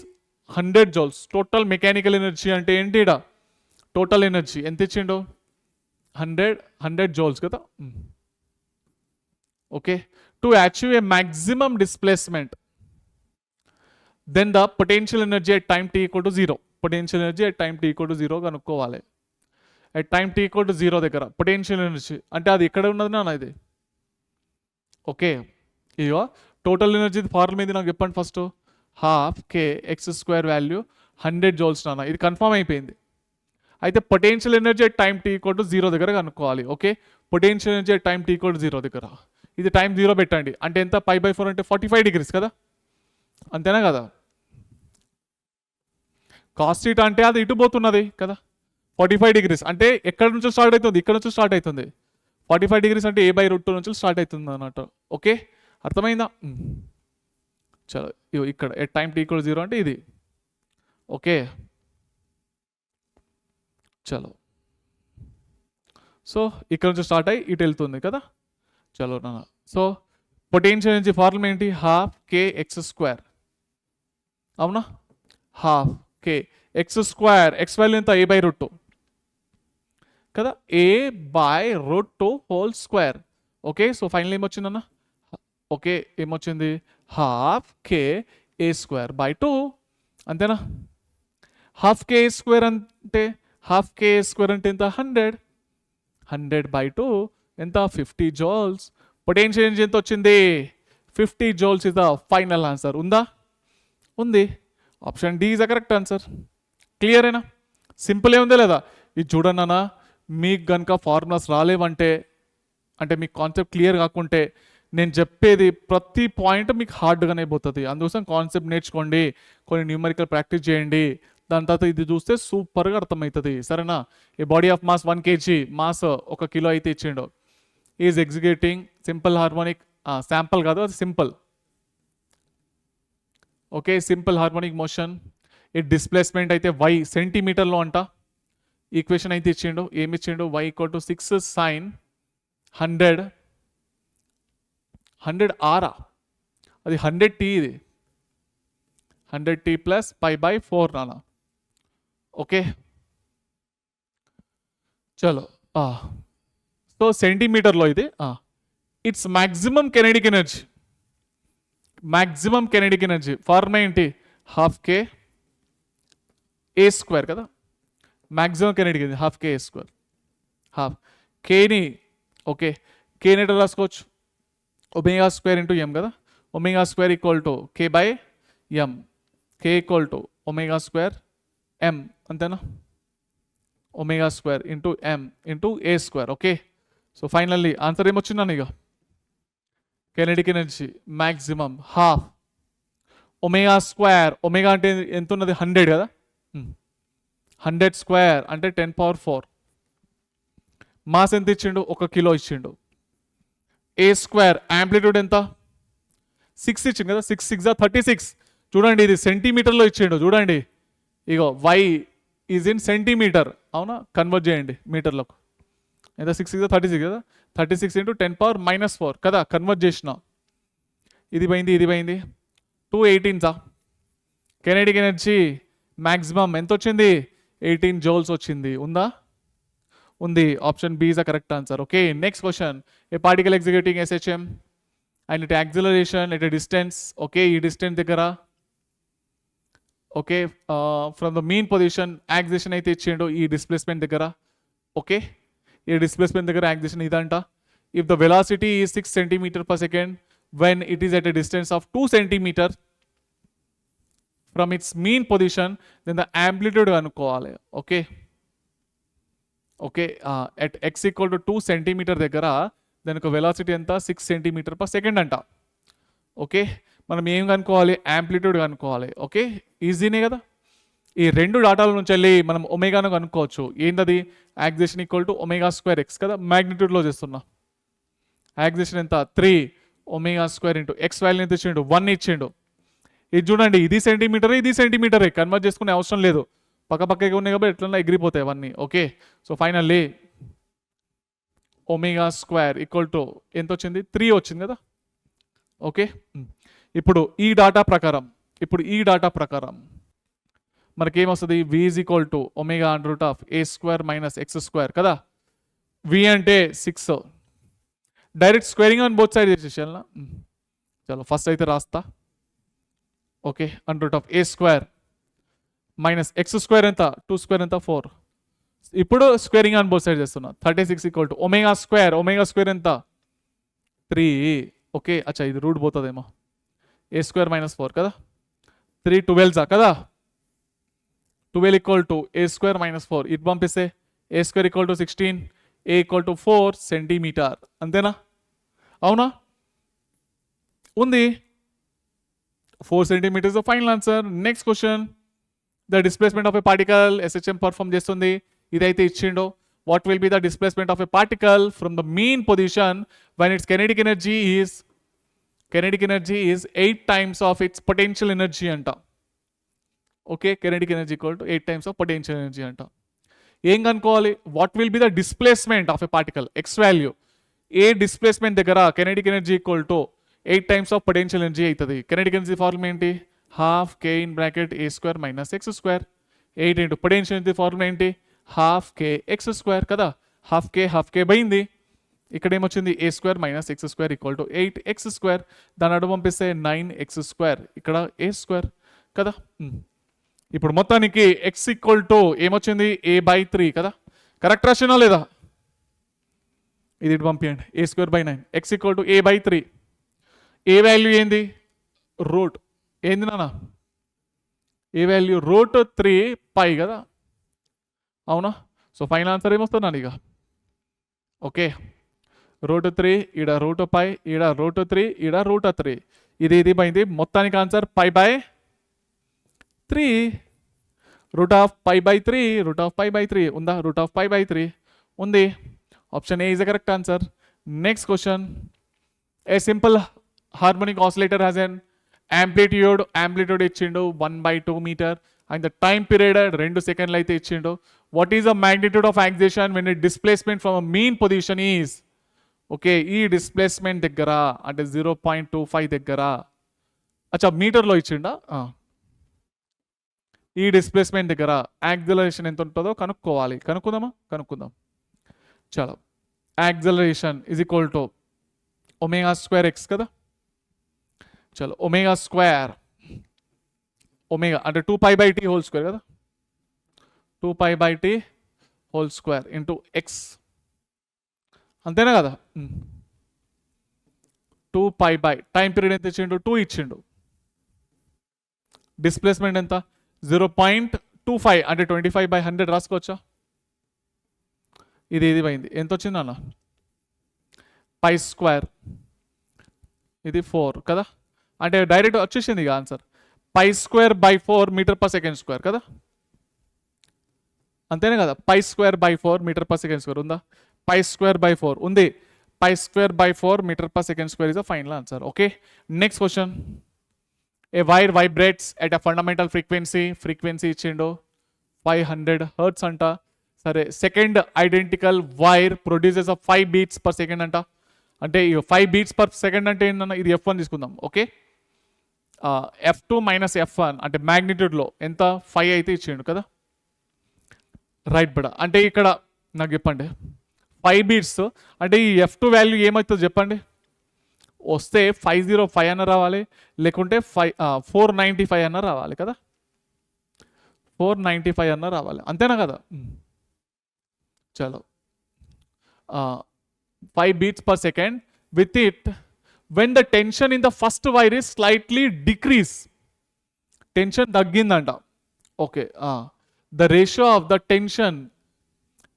100 joules. Total mechanical energy అంటే ఏంటి, total energy ఎంత ఇచ్చిండు 100 joules కదా. Okay, to achieve a maximum displacement then the potential energy at time t equal to 0. Potential energy at time t equal to 0 కనుక్కోవాలి. At time t equal to 0 దగ్గర potential energy అంటే అది ఎక్కడ ఉన్నది నాన్న ఇది. ఓకే, ఇగో total energy formula మీద నాకు చెప్పండి first. 12 k x² value 100 joules నాన్న, ఇది కన్ఫర్మ్ అయిపోయింది. అయితే potential energy at time t equal to 0 దగ్గర కనుక్కోవాలి. Okay, potential energy at time t equal to 0 దగ్గర ఇది టైం 0 పెట్టండి. అంటే ఎంత, π/4 అంటే 45 డిగ్రీస్ కదా, అంతేనా కదా. కాస్ థీటా అంటే అది ఇటు పోతున్నది కదా, 45 డిగ్రీస్ అంటే ఎక్కడి నుంచి స్టార్ట్ అవుతుంది, ఇక్కడ నుంచి స్టార్ట్ అవుతుంది. 45 డిగ్రీస్ అంటే a/√2 నుంచి స్టార్ట్ అవుతుంది అన్నట్టు. ఓకే, అర్థమైందా. చలో ఇక్కడ ఎట్ టైం టీ ఈక్వల్ 0 అంటే ఇది. ఓకే చలో, సో ఇక్కడ నుంచి స్టార్ట్ అయ్యి ఇటు వెళ్తుంది కదా. చలో నాన్న, సో పొటెన్షియల్ ఎనర్జీ ఫార్ములా ఏంటి, ½ kx². అవునా, ½ kx². ఎక్స్ వాల్యూ ఎంత, a/√2 కదా, a/√2 whole square. Okay, so final ఏమొచ్చిందన్న, ఓకే ఏమొచ్చింది, ½ ka²/2 అంతేనా. ½ ka² అంటే ఎంత, 100/2 ఎంత, 50 joules. పొటెన్షియల్ ఎనర్జీ ఎంత వచ్చింది, 50 joules is the final answer. ఉందా, ఉంది. Option D is the correct answer. క్లియరేనా, సింపుల్ ఏముందే లేదా. ఇది చూడండి అన్న, మీకు కనుక ఫార్ములాస్ రాలేవంటే, అంటే మీకు కాన్సెప్ట్ క్లియర్ కాకుంటే నేను చెప్పేది ప్రతి పాయింట్ మీకు హార్డ్గానే పోతుంది. అందుకోసం కాన్సెప్ట్ నేర్చుకోండి, కొన్ని న్యూమరికల్ ప్రాక్టీస్ చేయండి, దాని తర్వాత ఇది చూస్తే సూపర్గా అర్థమవుతుంది. సరేనా. A body of mass 1 kg, mass 1 kilo అయితే ఇచ్చిండు. Is executing simple harmonic, sample కాదు అది simple. Okay, simple harmonic motion. ఈ డిస్ప్లేస్మెంట్ అయితే y సెంటీమీటర్లో అంట. ఈక్వేషన్ అయితే ఇచ్చిండు, ఏమి ఇచ్చిండు, y = 6 sin 100 r, అది 100t, ఇది 100t ప్లస్ π/4 నాన్న. ఓకే చలో, సో సెంటీమీటర్లో ఇది. It's maximum kinetic energy, maximum kinetic energy formula ఏంటి, ½ ka² కదా. Maximum kinetic energy ½ ka². ½ కేని, ఓకే కేని ఎట్లా రాసుకోవచ్చు, ω² × m కదా. ω² = k/m, k = ω² m అంతేనా, ω² × m × a². Okay, so finally answer ఏమొచ్చిందని, ఇక కెనెటిక్ ఎనర్జీ మ్యాక్సిమం ½ ω². ఒమేగా అంటే ఎంత ఉన్నది, 100 కదా. 100² అంటే 10⁴. మాస్ ఎంత ఇచ్చిండు, 1 కిలో ఇచ్చిండు. a² యాంప్లిట్యూడ్ ఎంత, 6 ఇచ్చిండు కదా. 6 6 36. చూడండి ఇది సెంటీమీటర్లో ఇచ్చిండు. చూడండి ఇగో y ఈజ్ ఇన్ సెంటీమీటర్. అవునా, కన్వర్ట్ చేయండి మీటర్లకు. ఎంత, 6 6 36 కదా. 36 × 10⁻⁻4 కదా, కన్వర్ట్ చేసిన. ఇది పోయింది, ఇది పోయింది. 218 కెనెటిక్ ఎనర్జీ మ్యాక్సిమం ఎంత వచ్చింది, 18 joules వచ్చింది. ఉందా, ఉంది. Option B is the correct answer. Okay, next question. A particle executing SHM and it acceleration at a distance. Okay, ఈ డిస్టెన్స్ దగ్గర, okay from the mean position acceleration అయితే ఇచ్చిండు ఈ డిస్ప్లేస్మెంట్ దగ్గర. ఓకే, ఈ డిస్ప్లేస్మెంట్ దగ్గర యాక్సిలేషన్ ఇదంట. If the velocity is 6 cm/s when it is at a distance of 2 cm from its mean position, then the amplitude కనుక్కోవాలి. Okay, okay at x = 2 cm దగ్గర దానికి వెలాసిటీ ఎంత, 6 cm/s అంట. Okay, మనం ఏం కనుక్కోవాలి, యాంప్లిట్యూడ్ కనుక్కోవాలి. ఓకే, ఈజీనే కదా. ఈ రెండు డాటాల నుంచి వెళ్ళి మనం ఒమేగాను కనుక్కోవచ్చు. ఏంటది, యాక్సిలేషన్ = ω²x కదా, మ్యాగ్నిట్యూడ్లో చేస్తున్నా. యాక్సిలేషన్ ఎంత, 3 ω² × x వాల్యూ ఎంత ఇచ్చిండు, 1 ఇచ్చిండు. ఇది చూడండి, ఇది సెంటీమీటరే, ఇది సెంటీమీటరే, కన్వర్ట్ చేసుకునే అవసరం లేదు, పక్కపక్కగా ఉన్నాయి కాబట్టి ఎట్లన్నా ఎగిరిపోతాయి అవన్నీ. ఓకే, సో ఫైనల్లీ ω² ఎంత వచ్చింది, 3 వచ్చింది కదా. ఓకే, ఇప్పుడు ఈ డాటా ప్రకారం మనకేమొస్తుంది, v = ω√a² - x² కదా. v అంటే 6, direct squaring on both side చేసేసాను. చలో ఫస్ట్ అయితే రాస్తా. ఓకే, √a² - x² ఎంత, 2² ఎంత, 4. ఇప్పుడు స్క్వేరింగ్ ఆన్ బోత్ సైడ్ చేస్తున్నా. 36 = ω². ఎంత, 3. ఓకే, అచ్చా ఇది రూట్ పోతుందేమో, a² - 4 కదా. 3 12 కదా, 12 equal to a square minus 4 ఇటు పంపిస్తే a square equal to 16 a equal to 4 centimetre అంతేనా అవునా ఉంది 4 centimetres final answer next question the displacement of a particle SHM perform చేస్తుంది ఇదైతే ఇచ్చిండో what will be the displacement of a particle from the mean position when its kinetic energy is 8 times of its potential energy anta okay kinetic energy equal to 8 times of potential energy anta ఏం కనుక్కోవాలి what will be the displacement of a particle x value A displacement దగ్గర kinetic energy equal to 8 times of potential energy అవుతుంది kinetic energy formula ఏంటి half k in bracket a square minus x square 8 into potential energy formula ఏంటి half k x square కదా half k పోయింది ఇక్కడ ఏమొచ్చింది a square minus x square equal to 8x square దాని అడు పంపిస్తే 9x square ఇక్కడ ఏ స్క్వేర్ కదా ఇప్పుడు మొత్తానికి ఎక్స్ ఈక్వల్ టు ఏమొచ్చింది a/3 కదా కరెక్ట్ రాసినా లేదా ఇది ఇటు పంపించండి a square by 9 x equal to a/3 a value ఏంది రూట్ ఏంది నాన్న ఏ వాల్యూ రూట్ 3 పై కదా అవునా సో ఫైనల్ ఆన్సర్ ఏమొస్తున్నాను ఇక ఓకే √3 ఈడ √π ఈడ √3 ఈడ √3 ఇది పోయింది మొత్తానికి ఆన్సర్ π/3 √π/3 ఉందా √π/3 ఉంది option A is the correct answer next question a simple harmonic oscillator has an amplitude ఇచ్చిండు 1/2 metre and the time period 2 సెకండ్లు అయితే ఇచ్చిండు what is the magnitude of acceleration when it displacement from mean position is okay ఈ displacement దగ్గర అంటే 0.25 దగ్గర అచ్చా మీటర్లో ఇచ్చిండా ఈ డిస్ప్లేస్మెంట్ దగ్గర యాక్సిలరేషన్ ఎంత ఉంటుందో కనుక్కుందాం చలో acceleration is equal to ω²x కదా చలో ω² ఒమేగా అంటే 2π/t హోల్ స్క్వేర్ కదా 2π/t whole square into X అంతేనా కదా 2π టైం పీరియడ్ ఎంత ఇచ్చిండు 2 ఇచ్చిండు డిస్ప్లేస్మెంట్ ఎంత 0.25 అంటే 25/100 రాసుకోవచ్చా ఇది పోయింది ఎంత వచ్చింది అన్న π² ఇది 4 కదా అంటే డైరెక్ట్ వచ్చేసింది ఇక answer π²/4 metre per second square కదా అంతేనే కదా π²/4 మీటర్ పర్ సెకండ్ స్క్వేర్ ఉందా π²/4 ఉంది π²/4 metre per second square is the final answer okay next question a wire vibrates at a fundamental frequency ఇచ్చిండు 500 హర్ట్స్ అంట సరే second identical wire produces of 5 beats per second అంట అంటే 5 beats per second అంటే ఏంటన్నా ఇది F1 తీసుకుందాం okay F2 minus F1 అంటే మ్యాగ్నిట్యూడ్లో ఎంత 5 అయితే ఇచ్చిండు కదా రైట్ బడా అంటే ఇక్కడ నాకు చెప్పండి 5 బీట్స్ అంటే ఈ F2 వాల్యూ ఏమవుతుందో చెప్పండి వస్తే 505 అన్న రావాలి లేకుంటే 495 అన్న రావాలి కదా 495 అన్న రావాలి అంతేనా కదా చలో 5 beats per second with it when the tension in the first wire is slightly decrease tension తగ్గిందంట okay the ratio of the tension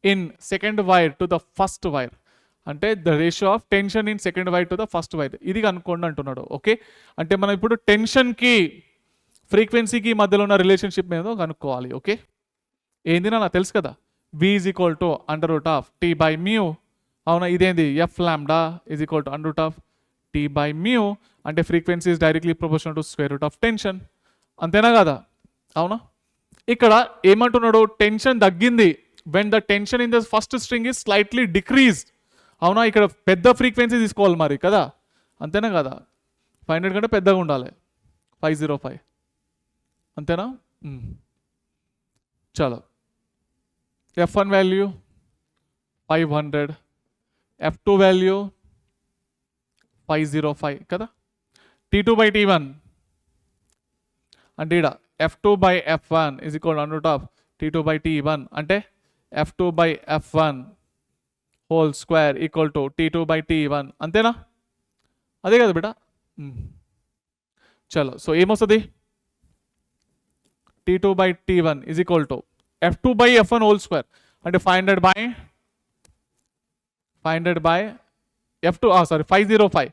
in second wire to the first wire అంటే the ratio of tension in second wire to the first wire ఇది కనుక్కోండి అంటున్నాడు okay అంటే మనం ఇప్పుడు టెన్షన్కి ఫ్రీక్వెన్సీకి మధ్యలో ఉన్న రిలేషన్షిప్ ఏదో కనుక్కోవాలి ఓకే ఏంది నాకు తెలుసు కదా v is equal to √T/μ అవునా ఇదేంది F lambda is equal to √T/μ అంటే frequency is directly proportional to square root of tension అంతేనా కదా అవునా ఇక్కడ ఏమంటున్నాడు టెన్షన్ తగ్గింది when the tension in the first string is slightly decreased అవునా ఇక్కడ పెద్ద ఫ్రీక్వెన్సీ తీసుకోవాలి మరి కదా అంతేనా కదా 500 కంటే పెద్దగా ఉండాలి 505 అంతేనా చలో F1 వాల్యూ 500 F2 వాల్యూ 505 కదా T2/T1 అంటే ఇక్కడ F2/F1 ఈజ్ ఈక్వల్ √T2/T1 అంటే F2/F1 whole square equal to T2/T1 అంతేనా అదే కదా బిడ్డ చలో సో ఏమొస్తుంది T2 by T1 is equal to F2 by F1 whole square. అంటే 500 by F2 sorry 505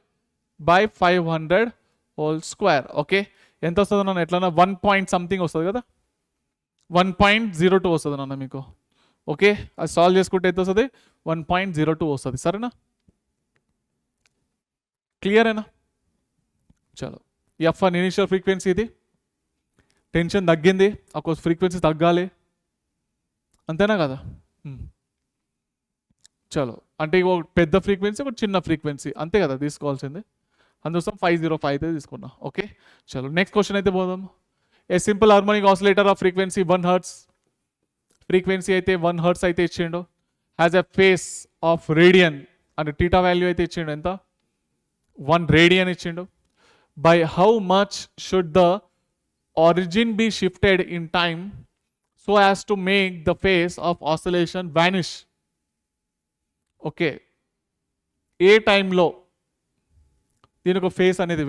by 500 whole square. Okay, ఎంత వస్తుంది నాన్న? ఎట్లా 1 పాయింట్ సంథింగ్ వస్తుంది కదా, 1.02 వస్తుంది నాన్న మీకు. ఓకే, అది సాల్వ్ చేసుకుంటే ఎంత వస్తుంది? 1.02 వస్తుంది. సరేనా? క్లియరేనా? చలో, F1 ఇనిషియల్ ఫ్రీక్వెన్సీ, ఇది టెన్షన్ తగ్గింది, ఒక ఫ్రీక్వెన్సీ తగ్గాలి, అంతేనా కదా? చలో, అంటే ఒక పెద్ద ఫ్రీక్వెన్సీ, ఒక చిన్న ఫ్రీక్వెన్సీ, అంతే కదా తీసుకోవాల్సింది. అందుకోసం 505 అయితే తీసుకున్నా. ఓకే, చలో నెక్స్ట్ క్వశ్చన్ అయితే పోదాం. ఏ simple harmonic oscillator off frequency 1 Hz, frequency అయితే 1 Hz అయితే ఇచ్చిండు, has a face of radian, అంటే టీటా వాల్యూ అయితే ఇచ్చిండు, ఎంత? 1 రేడియన్ ఇచ్చిండు. By how much should the origin be shifted in time so as to make the phase of oscillation vanish. Okay, ఏ టైంలో దీని ఒక ఫేస్ అనేది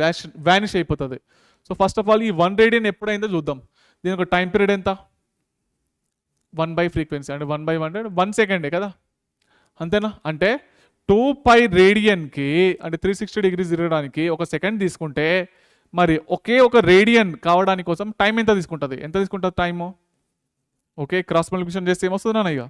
వానిష్ అయిపోతుంది. సో ఫస్ట్ ఆఫ్ ఆల్ ఈ 1 రేడియన్ ఎప్పుడైందో చూద్దాం. దీని ఒక టైం పీరియడ్ ఎంత? 1 by ఫ్రీక్వెన్సీ, అంటే 1 by 100 1 సెకండే కదా, అంతేనా? అంటే 2π రేడియన్కి, అంటే 360 degrees తిరగడానికి 1 సెకండ్ తీసుకుంటే, మరి ఒకే ఒక రేడియన్ కావడానికి కోసం టైం ఎంత తీసుకుంటుంది? ఎంత తీసుకుంటుంది టైము? ఓకే, క్రాస్ మల్టిప్లికేషన్ చేస్తే ఏమొస్తుంది నాన్న? ఇక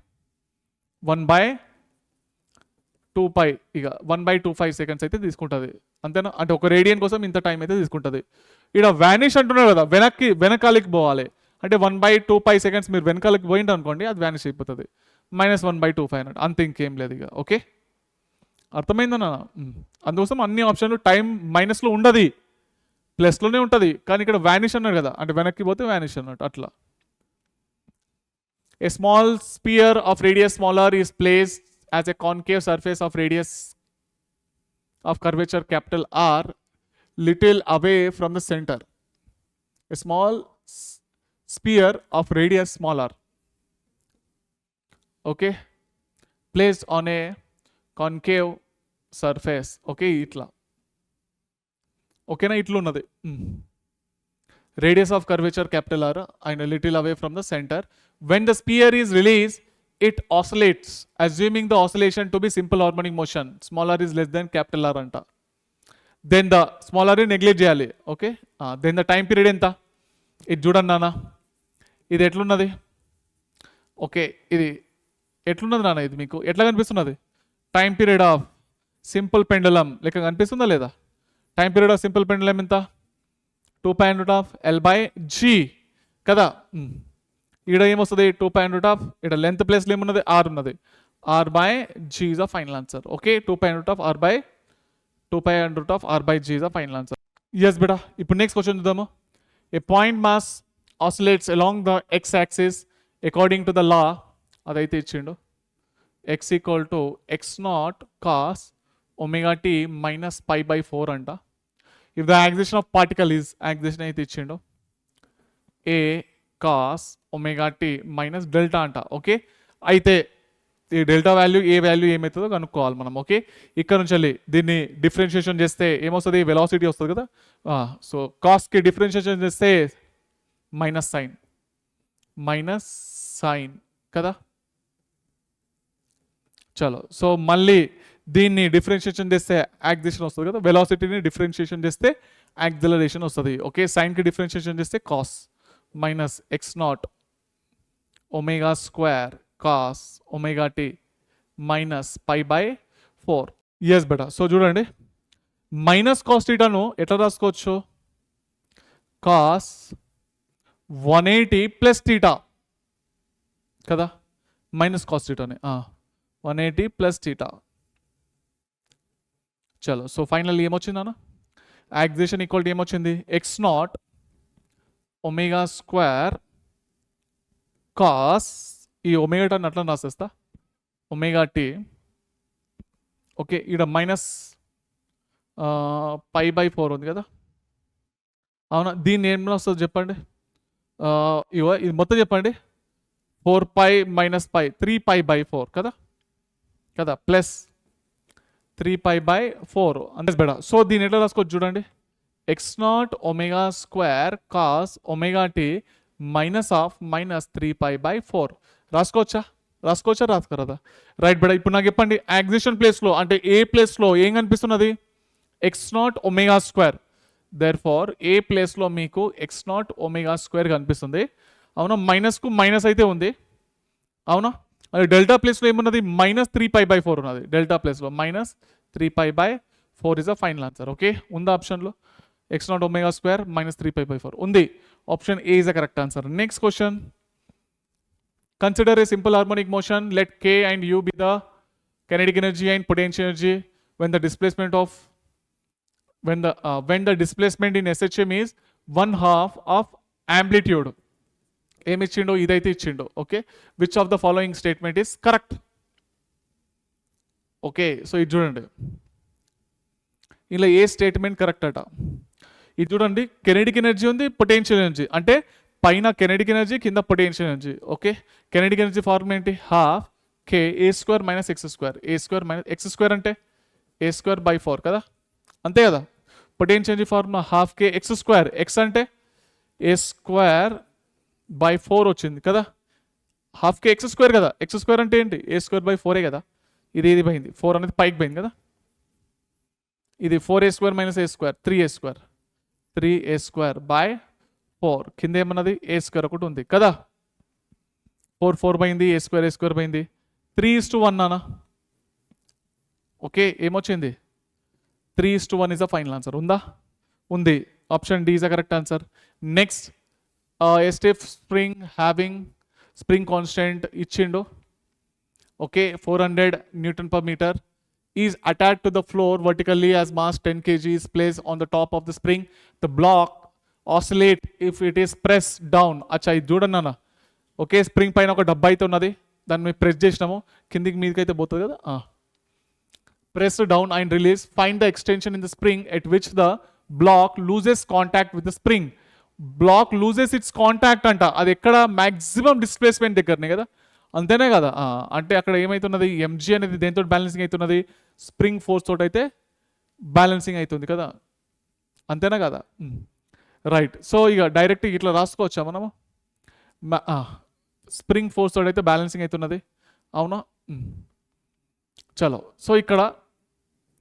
1/2π, ఇక 1/25 సెకండ్స్ అయితే తీసుకుంటుంది, అంతేనా? అంటే ఒక రేడియన్ కోసం ఇంత టైం అయితే తీసుకుంటుంది. ఇక్కడ వానిష్ అంటున్నారు కదా, వెనకాలకి పోవాలి, అంటే 1/2π సెకండ్స్ మీరు వెనకాలకి పోయింది అనుకోండి, అది వానిష్ అయిపోతుంది. -1/25 అన్నట్టు, అంత ఇంకేం లేదు ఇక. ఓకే, అర్థమైందన్నా? అందుకోసం అన్ని ఆప్షన్లు టైం మైనస్లో ఉండదు, ప్లస్లోనే ఉంటుంది, కానీ ఇక్కడ వానిష్ అన్నాడు కదా, అంటే వెనక్కి పోతే వానిష్ అన్నట్టు అట్లా. A small sphere of radius smaller is placed as a concave surface of radius of curvature capital R little away from the center. A small sphere of radius smaller, okay, placed on a concave surface. Okay, ఇట్లా ఓకేనా? ఇట్లా ఉన్నది radius of curvature capital R and little away from the centre. When the sphere is release it oscillates assuming the oscillation to be simple harmonic motion. Small r is less than capital R అంట. Then the small r neglect చేయాలి. Okay, then the time period ఎంత? ఇది చూడండి నాన్న, ఇది ఎట్లున్నది? Okay, ఇది ఎట్లున్నది నాన్న? ఇది మీకు ఎట్లా కనిపిస్తున్నది? Time period of simple pendulum లెక్క కనిపిస్తుందా లేదా? Time period of simple pendulum ఎంత? 2π√L/g కదా. ఇక్కడ ఏమొస్తుంది? 2π√, ఇక్కడ లెంత్ ప్లేస్లో ఏమున్నది? R ఉన్నది. R/g is a final answer. Okay, 2π√R/g is a final answer. Yes బేటా. ఇప్పుడు నెక్స్ట్ క్వశ్చన్ చూద్దాము. A point mass oscillates along the x axis according to the law, అదైతే ఇచ్చిండు. x = x0 cos ωt minus π/4 అంట. If the acceleration of particle is, acceleration అయితే ఇచ్చిండు a cos ωt minus delta అంట. Okay, అయితే ఈ delta value, ఏ value ఏమవుతుందో కనుక్కోవాలి మనం. ఓకే, ఇక్కడ నుంచి వెళ్ళి దీన్ని డిఫరెన్షియేషన్ చేస్తే ఏమొస్తుంది? వెలాసిటీ వస్తుంది కదా. సో కాస్కి డిఫరెన్షియేషన్ చేస్తే మైనస్ సైన్ కదా. చలో, సో మళ్ళీ దీన్ని డిఫరెన్షియేషన్ చేస్తే యాక్సిలేషన్ వస్తుంది కదా, వెలాసిటీని డిఫరెన్షియేషన్ చేస్తే యాక్సిలరేషన్ వస్తుంది. ఓకే, సైన్కి డిఫరెన్షియేషన్ చేస్తే cos minus x0 ω² cos ωt minus π/4. Yes బేటా. సో చూడండి, మైనస్ కాస్ థీటాను ఎట్లా రాసుకోవచ్చు? కాస్ 180 ప్లస్ థీటా కదా, మైనస్ కాస్ థీటాని 180 ప్లస్ థీటా. చలో, సో ఫైనల్ ఏమొచ్చింది అన్న? యాక్సిలేషన్ ఈక్వల్ టు ఏమొచ్చింది? x0 ω² కాస్, ఈ ఒమేగా అని అట్లా రాసేస్తా, ωt. ఓకే, ఇక్కడ మైనస్ π/4 ఉంది కదా, అవునా? దీన్ని ఏం వస్తుంది చెప్పండి? ఇవో ఇది మొత్తం చెప్పండి. 4π మైనస్ π 3π/4 కదా ప్లస్ 3π/4 అంతే బెడా. సో దీన్ని ఎట్లా రాసుకోవచ్చు చూడండి? x0 ω² cos ωt -3π/4 రాసుకోవచ్చా రాసుకోరా right but ఇప్పుడు నాకు చెప్పండి యాక్సిషన్ ప్లేస్లో అంటే ఏ ప్లేస్లో ఏం కనిపిస్తున్నది x0 omega square therefore a ప్లేస్లో మీకు x0 ఒమేగా స్క్వేర్ కనిపిస్తుంది అవునా మైనస్కు మైనస్ అయితే ఉంది అవునా అది డెల్టా ప్లేస్లో ఏమున్నది -3π/4 ఉన్నది డెల్టా ప్లేస్లో -3π/4 is a final answer okay ఉందా ఆప్షన్లో x0 ఒమేగా స్క్వేర్ -3π/4 ఉంది option A is a correct answer next question consider a simple harmonic motion let k and u be the kinetic energy and potential energy when the displacement in SHM is 1/2 of amplitude ఏమి ఇచ్చిండో ఇదైతే ఇచ్చిండో okay which of the following statement is correct okay so ఇది చూడండి ఇలా ఏ statement correct అట ఇది చూడండి కెనెటిక్ ఎనర్జీ ఉంది పొటెన్షియల్ ఎనర్జీ అంటే పైన కెనెటిక్ ఎనర్జీ కింద potential energy okay kinetic energy formula ఏంటి ½ k(a²-x²) a² అంటే a²/4 కదా అంతే కదా potential energy formula ½ k(x²) x అంటే a²/4 వచ్చింది కదా ½ k(x²) కదా x² అంటే ఏంటి a²/4 కదా ఇది పోయింది 4 అనేది పైకి పోయింది కదా ఇది 4a² - a², 3a²/4 కింద ఏమన్నది a² ఒకటి ఉంది కదా 4 పోయింది a² పోయింది 3:1 నానా ఓకే ఏమొచ్చింది 3:1 ఇస్ ద ఫైనల్ ఆన్సర్ ఉందా ఉంది option D is the correct answer next a stiff spring having spring constant ఇచ్చిండు okay 400 Nm/m is attached to the floor vertically as mass 10 kg is placed on the top of the spring the block oscillate if it is pressed down అచ్చా ఇది చూడండి అన్న okay spring పైన ఒక డబ్బా అయితే ఉన్నది దాన్ని మేము ప్రెస్ చేసినాము కిందికి మీదకి అయితే పోతుంది కదా press down and release find the extension in the spring at which the block loses contact with the spring block loses its contact అంట అది ఎక్కడ మ్యాక్సిమం డిస్ప్లేస్మెంట్ దగ్గరనే కదా అంతేనే కదా అంటే అక్కడ ఏమవుతున్నది ఎంజీ అనేది దేంతో బ్యాలెన్సింగ్ అవుతున్నది స్ప్రింగ్ ఫోర్స్ తోటి అయితే బ్యాలెన్సింగ్ అవుతుంది కదా అంతేనా కదా రైట్ సో ఇక డైరెక్ట్ ఇట్లా రాసుకోవచ్చా మనము స్ప్రింగ్ ఫోర్స్ తోటి అయితే బ్యాలెన్సింగ్ అవుతున్నది అవునా చలో సో ఇక్కడ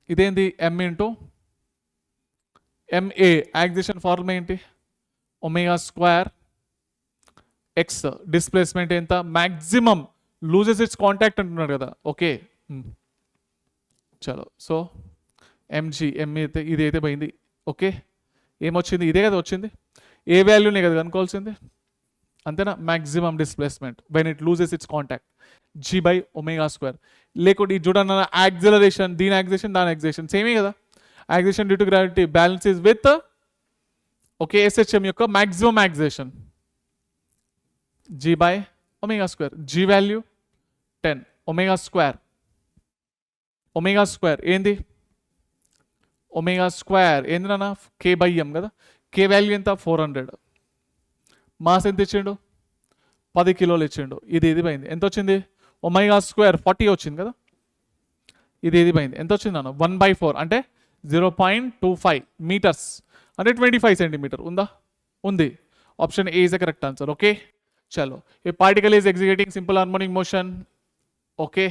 ఇదేంటి m into MA acquisition formula ఏంటి ఒమేగా² x డిస్ప్లేస్మెంట్ ఎంత మ్యాక్సిమం లూజెస్ ఇట్స్ కాంటాక్ట్ అంటున్నాడు కదా ఓకే చలో సో MA అయితే ఇది అయితే పోయింది ఓకే ఏమొచ్చింది ఇదే కదా వచ్చింది ఏ వాల్యూనే కదా కనుక్కోవాల్సింది అంతేనా maximum displacement when it loses its contact g/ఒమేగా². లేకుంటే ఇది చూడన్న యాక్సిలరేషన్ దీని యాక్సిలేషన్ దాని యాక్సిలేషన్ సేమే కదా acceleration due to gravity balance is with okay SHM యొక్క మ్యాక్సిమం యాక్సిలేషన్ g/ఒమేగా². g వాల్యూ 10 ఒమేగా² ఏంది ఒమేగా² ఏంది నాన్న k/m కదా k వాల్యూ ఎంత 400 మాస్ ఎంత ఇచ్చిండు 10 కిలోలు ఇచ్చిండు ఇది పోయింది ఎంత వచ్చింది ఒమేగా² 40 వచ్చింది కదా ఇది పోయింది ఎంత వచ్చింది నాన్న 1/4 అంటే 0.25 మీటర్స్ అంటే 25 సెంటీమీటర్ ఉందా ఉంది option A is the correct answer okay చలో a particle is executing simple harmonic motion okay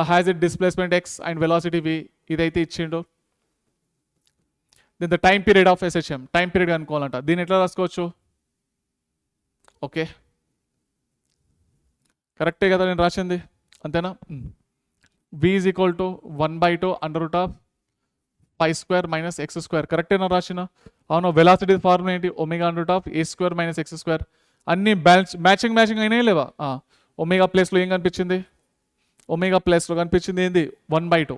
has it displacement x and velocity v ఇదైతే ఇచ్చిండు then the time period of SHM time period అనుకోవాలంట దీన్ని ఎట్లా రాసుకోవచ్చు okay కరెక్టే కదా నేను రాసింది అంతేనా v is equal to 1/2 √π² - x² కరెక్టేనా రాసిన అవును వెలాసిటీ ఫార్ములా ఏంటి ω√a² - x². అన్ని మ్యాచింగ్ అయినాయి లేవా ఒమేగా ప్లేస్లో ఏం కనిపించింది ఒమేగా ప్లేస్లో కనిపించింది ఏంది 1/2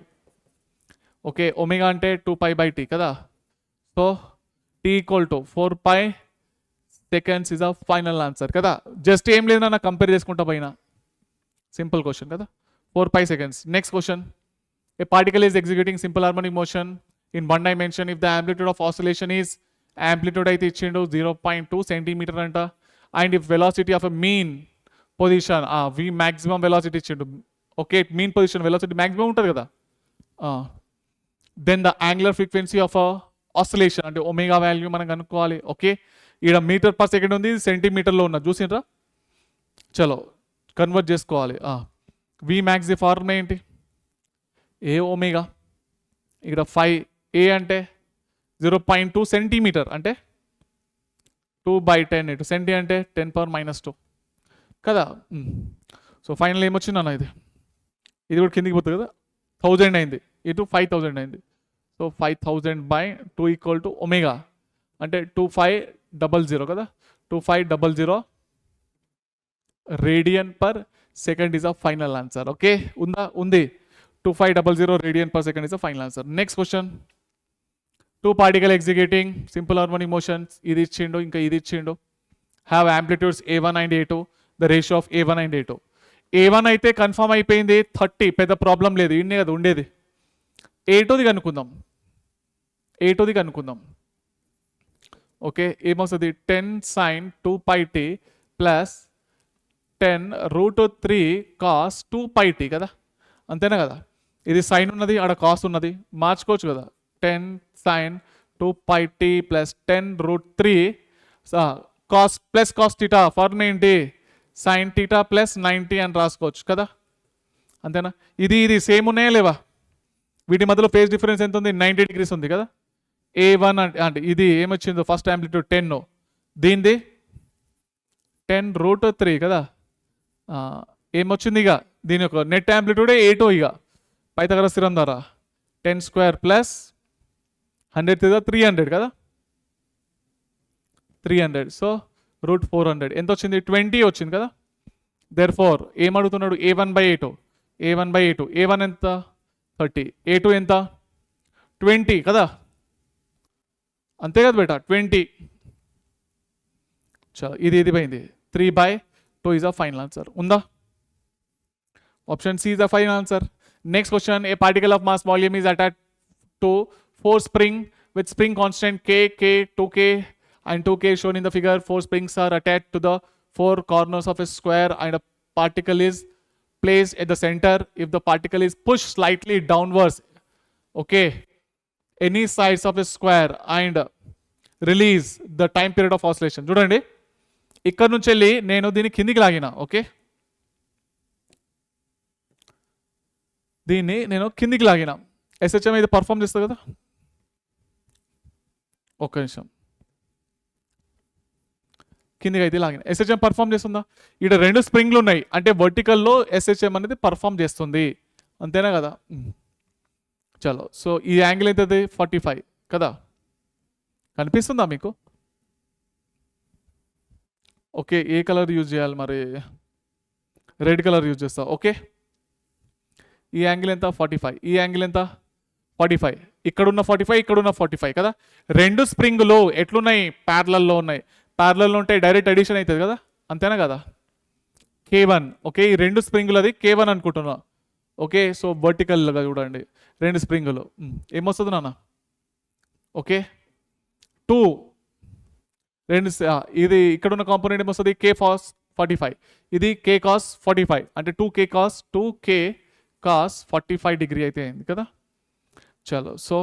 ఓకే ఒమేగా అంటే 2π/t కదా so t equal to 4π seconds is a final answer కదా జస్ట్ ఏం లేదు నా కంపేర్ చేసుకుంటా పైన సింపుల్ క్వశ్చన్ కదా 4π seconds next question a particle is executing simple harmonic motion in 1 dimension if the amplitude of oscillation is amplitude అయితే ఇచ్చిండు 0.2 centimetre అంట and if velocity of a mean position v maximum velocity ఇచ్చిండు okay mean position velocity maximum ఉంటుంది కదా then the angular frequency of oscillation అంటే omega value మనం కనుక్కోవాలి okay ఈడ మీటర్ పర్ సెకండ్ ఉంది, సెంటీమీటర్లో ఉన్న చూసిండ్రా. చలో కన్వర్ట్ చేసుకోవాలి. వి మ్యాక్స్ ది ఫార్ములా ఏంటి? A omega. ఇక్కడ 5 ఏ అంటే 0.2 సెంటీమీటర్ అంటే 2/10 ఇటు సెంటీ అంటే 10⁻², కదా. సో ఫైనల్ ఏమొచ్చింది అన్న? ఇది కూడా కిందికి పోతుంది కదా, 1000 అయింది, ఇటు 5000 అయింది. సో 5000/2 ఈక్వల్ టు ఒమేగా అంటే 2500 కదా, 2500 radian per second is a final answer. Okay, ఉందా? ఉంది. 2500 radian per second is a final answer. Next question. 2 particle executing simple harmonic motions, ఇది ఇచ్చిండు, ఇంకా ఇది ఇచ్చిండు. Have amplitudes A1 and A2, the ratio of A1 and A2. A1 అయితే confirm అయిపోయింది 30, పెద్ద ప్రాబ్లం లేదు, ఇన్నే కదా ఉండేది. A2ది కనుక్కుందాం. ఓకే, ఏమొస్తుంది? 10 sin 2πt plus 10√3 cos 2πt కదా, అంతేనా కదా. ఇది సైన్ ఉన్నది, ఆడ కాస్ ఉన్నది, మార్చుకోవచ్చు కదా. 10 sin 2πt plus 10√3 cos plus cos theta, formula ఏంటి? sin థీటా ప్లస్ 90 అని రాసుకోవచ్చు కదా, అంతేనా. ఇది సేమ్ ఉన్నాయా లేవా? వీటి మధ్యలో ఫేజ్ డిఫరెన్స్ ఎంత ఉంది? 90 degrees ఉంది కదా. A1 అంటే ఇది ఏమొచ్చిందో ఫస్ట్ యాంప్లిట్యూడ్ 10, దీనిది 10√3 కదా. ఏమొచ్చింది? ఇక దీని యొక్క నెట్ యాంప్లిట్యూడే A2. ఇక పైథాగరస్ థియరం ద్వారా 10² ప్లస్ 100 300 కదా, 300. సో √400 ఎంత వచ్చింది? 20 వచ్చింది కదా. There four ఏమడుగుతున్నాడు? A1/A2. A1 ఎంత? 30. A2 ఎంత? 20 కదా, అంతే కదా బేటా, 20. చలో ఇది పోయింది. 3/2 ఈజ్ అ ఫైనల్ ఆన్సర్. ఉందా? Option C is a final answer. Next question. A particle of mass volume is attached to 4 spring with spring constant K, 2K and 2K shown in the figure. 4 springs are attached to the 4 corners of a square and a particle is placed at the center. If the particle is pushed slightly downwards, okay, any sides of a square and release the time period of oscillation. చూడండి, ఇక్కడ నుంచి వెళ్ళి నేను దీన్ని కిందికి లాగిన. Okay, దీన్ని నేను కిందికి లాగిన. SHM ఇది పర్ఫామ్ చేస్తుంది కదా. ఒక్క నిమిషం, కిందికి అయితే లాగిన. SHM పర్ఫామ్ చేస్తుందా? ఇక్కడ 2 స్ప్రింగ్లు ఉన్నాయి అంటే వర్టికల్లో SHM అనేది పర్ఫామ్ చేస్తుంది, అంతేనా కదా. చలో, సో ఈ యాంగిల్ అయితే 45 కదా, కనిపిస్తుందా మీకు? ఓకే, ఏ కలర్ యూజ్ చేయాలి మరి? రెడ్ కలర్ యూజ్ చేస్తా. ఓకే, ఈ యాంగిల్ ఎంత? 45. ఈ యాంగిల్ ఎంత? 45. ఇక్కడున్న 45, ఇక్కడున్న 45 కదా. 2 స్ప్రింగులు ఎట్లున్నాయి? ప్యారలల్లో ఉన్నాయి. ప్యారలల్లో ఉంటే డైరెక్ట్ అడిషన్ అవుతుంది కదా, అంతేనా కదా. K1. ఓకే, ఈ 2 స్ప్రింగులు అది K1 అనుకుంటున్నా. ఓకే, సో వర్టికల్గా చూడండి 2 స్ప్రింగులు ఏమొస్తుంది నాన్న? ఓకే, 2 ఇది ఇక్కడ ఉన్న కాంపోనెంట్ ఏమొస్తుంది? K cos 45. ఇది K cos 45 అంటే 2K cos 45 డిగ్రీ అయితే అయింది కదా. చలో, సో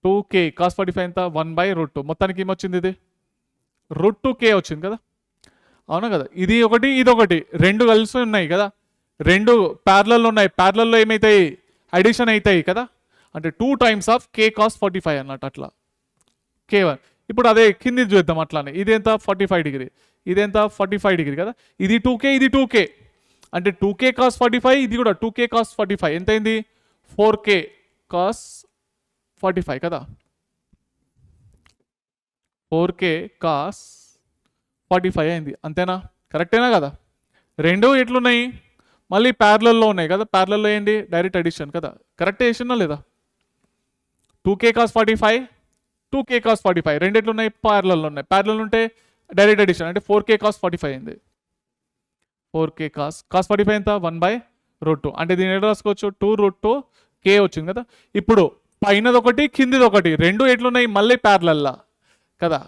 2K cos 45 ఎంత? 1/√2. మొత్తానికి ఏమొచ్చింది? ఇది √2K వచ్చింది కదా, అవునా కదా. ఇది ఒకటి, ఇది ఒకటి, 2 కలిసి ఉన్నాయి కదా, 2 ప్యారలల్లో ఉన్నాయి. ప్యారలల్లో ఏమవుతాయి? అడిషన్ అవుతాయి కదా, అంటే 2 times ఆఫ్ K cos 45 అన్నట్టు. అట్లా K1. ఇప్పుడు అదే కింది చూద్దాం అట్లానే. ఇది ఎంత? 45 డిగ్రీ. ఇది ఎంత? 45 డిగ్రీ కదా. ఇది 2K, ఇది 2K అంటే 2K cos 45, ఇది కూడా 2K cos 45 ఎంత అయింది? 4K cos 45 కదా. 4K cos 45 అయింది, అంతేనా? కరెక్టేనా కదా. 2 ఎట్లున్నాయి? మళ్ళీ ప్యారలల్లో ఉన్నాయి కదా. ప్యారలల్లో ఏంటి? డైరెక్ట్ అడిషన్ కదా. కరెక్ట్ చేసినా లేదా? 2K cos 45, 2K cos 45 రెండు ఎట్లున్నాయి? ప్యారలల్లో ఉన్నాయి. ప్యారలల్ ఉంటే డైరెక్ట్ అడిషన్ అంటే 4K cos 45 అయింది. 4K cos 45 ఎంత? 1/√2 అంటే దీని ఎట్లా రాసుకోవచ్చు? 2√2K వచ్చింది కదా. ఇప్పుడు పైనది ఒకటి, కిందిది ఒకటి, 2 ఎట్లున్నాయి? మళ్ళీ ప్యారలల్లా కదా.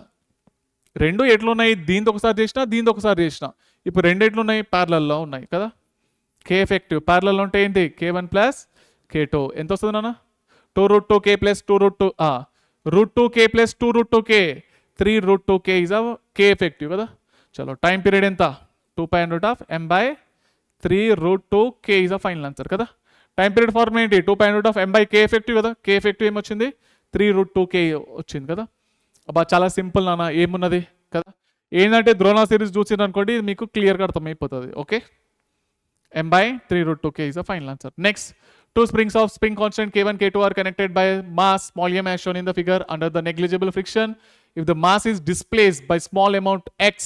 2 ఎట్లున్నాయి? దీంతో ఒకసారి చేసిన, దీంతో ఒకసారి చేసిన. ఇప్పుడు 2 ఎట్లున్నాయి? ప్యారలల్లో ఉన్నాయి కదా. K ఎఫెక్టివ్ ప్యారలల్లో ఉంటే ఏంటి? K1 ప్లస్ K2 ఎంత వస్తుంది నాన్న? 2√2K plus 2√2 √2K plus 2√2K 3√2k is a K effective కదా. చలో టైం పీరియడ్ ఎంత 2π√m/3√2k is a final answer కదా. టైం పీరియడ్ ఫార్ములా ఏంటి 2π√m/k ఎఫెక్టివ్ కదా. కే ఎఫెక్టివ్ ఏమొచ్చింది 3√2k వచ్చింది కదా. అబ్బా చాలా సింపుల్ నాన్న, ఏమున్నది కదా. ఏంటంటే ద్రోణ సిరీస్ చూసింది అనుకోండి మీకు క్లియర్గా అర్థమైపోతుంది. Okay, m/3√2k is the final answer. Next, two springs of spring constant K1, K2 are connected by mass small m as shown in the figure under the negligible friction. If the mass is displaced by small amount x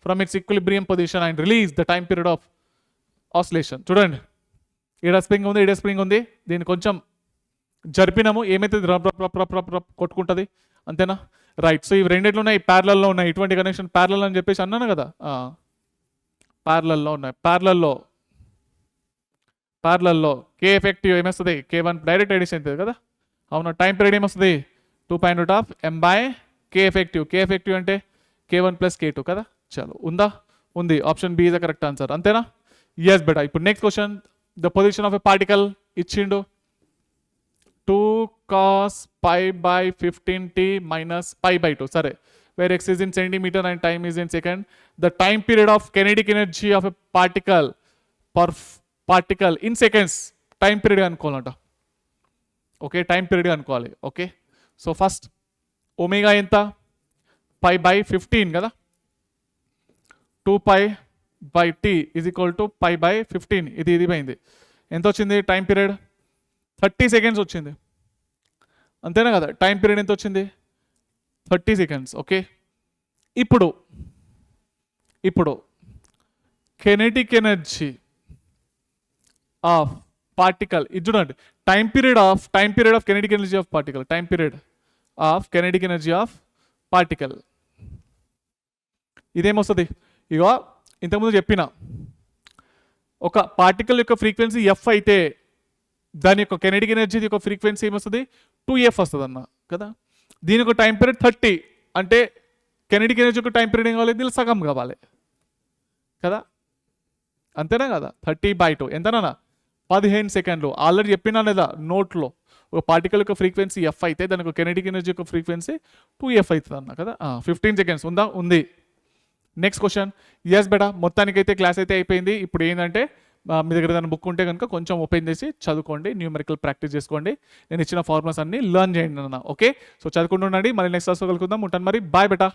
from its equilibrium position and release the time period of oscillation. చూడండి, ఈడ spring ఉంది, ఈడ spring ఉంది, దీన్ని కొంచెం జరిపినాము ఏమైతే కొట్టుకుంటుంది అంతేనా. రైట్, సో ఇవి రెండిట్లో ఉన్నాయి, ప్యారలల్లో ఉన్నాయి. ఇటువంటి కనెక్షన్ ప్యారలల్ అని చెప్పేసి అన్నాను కదా, ప్యారలల్లో ఉన్నాయి. ప్యారలల్లో కే ఎఫెక్టివ్ ఏమొస్తుంది K1 డైరెక్ట్ ఎడిషన్ అవుతుంది కదా. అవునా, టైం పీరియడ్ ఏమొస్తుంది 2π√m/k ఎఫెక్టివ్. కే ఎఫెక్టివ్ అంటే K1 + K2 కదా. చలో ఉందా, ఉంది. Option B is the correct answer, అంతేనా. ఎస్ బెటా. ఇప్పుడు next question, the position of a particle ఇచ్చిండు 2cos π/15t - π/2. సరే, where x is in centimeter and time is in second. The time period of kinetic energy of a particle in seconds time period అనుకోవాలంట. Okay, time period అనుకోవాలి. Okay, so first omega ఎంత π/15 కదా. 2π/t is equal to π/15. ఇది పోయింది. ఎంత వచ్చింది time period 30 seconds వచ్చింది, అంతేనా కదా. టైం పీరియడ్ ఎంత వచ్చింది 30 సెకండ్స్. ఓకే, ఇప్పుడు కెనెటిక్ ఎనర్జీ ఆఫ్ పార్టికల్ ఇది చూడండి. Time period of kinetic energy of particle, time period of kinetic energy of particle ఇదేమొస్తుంది. ఇగో ఇంతకుముందు చెప్పిన ఒక పార్టికల్ యొక్క ఫ్రీక్వెన్సీ ఎఫ్ అయితే దాని యొక్క కెనెటిక్ ఎనర్జీ యొక్క ఫ్రీక్వెన్సీ ఏమొస్తుంది 2f వస్తుంది అన్న కదా. దీని యొక్క టైం పీరియడ్ 30 అంటే కెనెటిక్ ఎనర్జీ యొక్క టైం పీరియడ్ ఏం కావాలి, దీనిలో సగం కావాలి కదా, అంతేనా కదా. 30/2 ఎంతనా 15 సెకండ్లు. ఆల్రెడీ చెప్పినా లేదా నోట్లో, ఒక పార్టికల్ యొక్క ఫ్రీక్వెన్సీ ఎఫ్ అయితే దాని యొక్క కెనెటిక్ ఎనర్జీ యొక్క ఫ్రీక్వెన్సీ 2f అవుతుంది అన్న కదా. 15 సెకండ్స్ ఉందా, ఉంది. Next question. ఎస్ బెటా, మొత్తానికైతే క్లాస్ అయితే అయిపోయింది. ఇప్పుడు ఏంటంటే మీ దగ్గర ఏదైనా బుక్ ఉంటే కనుక కొంచెం ఓపెన్ చేసి చదువుకోండి, న్యూమరికల్ ప్రాక్టీస్ చేసుకోండి, నేను ఇచ్చిన ఫార్ములాస్ అన్ని లర్న్ చేయండి అన్న. ఓకే, సో చదువుకుంటూ ఉండండి. మళ్ళీ నెక్స్ట్ క్లాస్లో కలుగుకుందాం. ఉంటాను మరి, బాయ్ బెటా.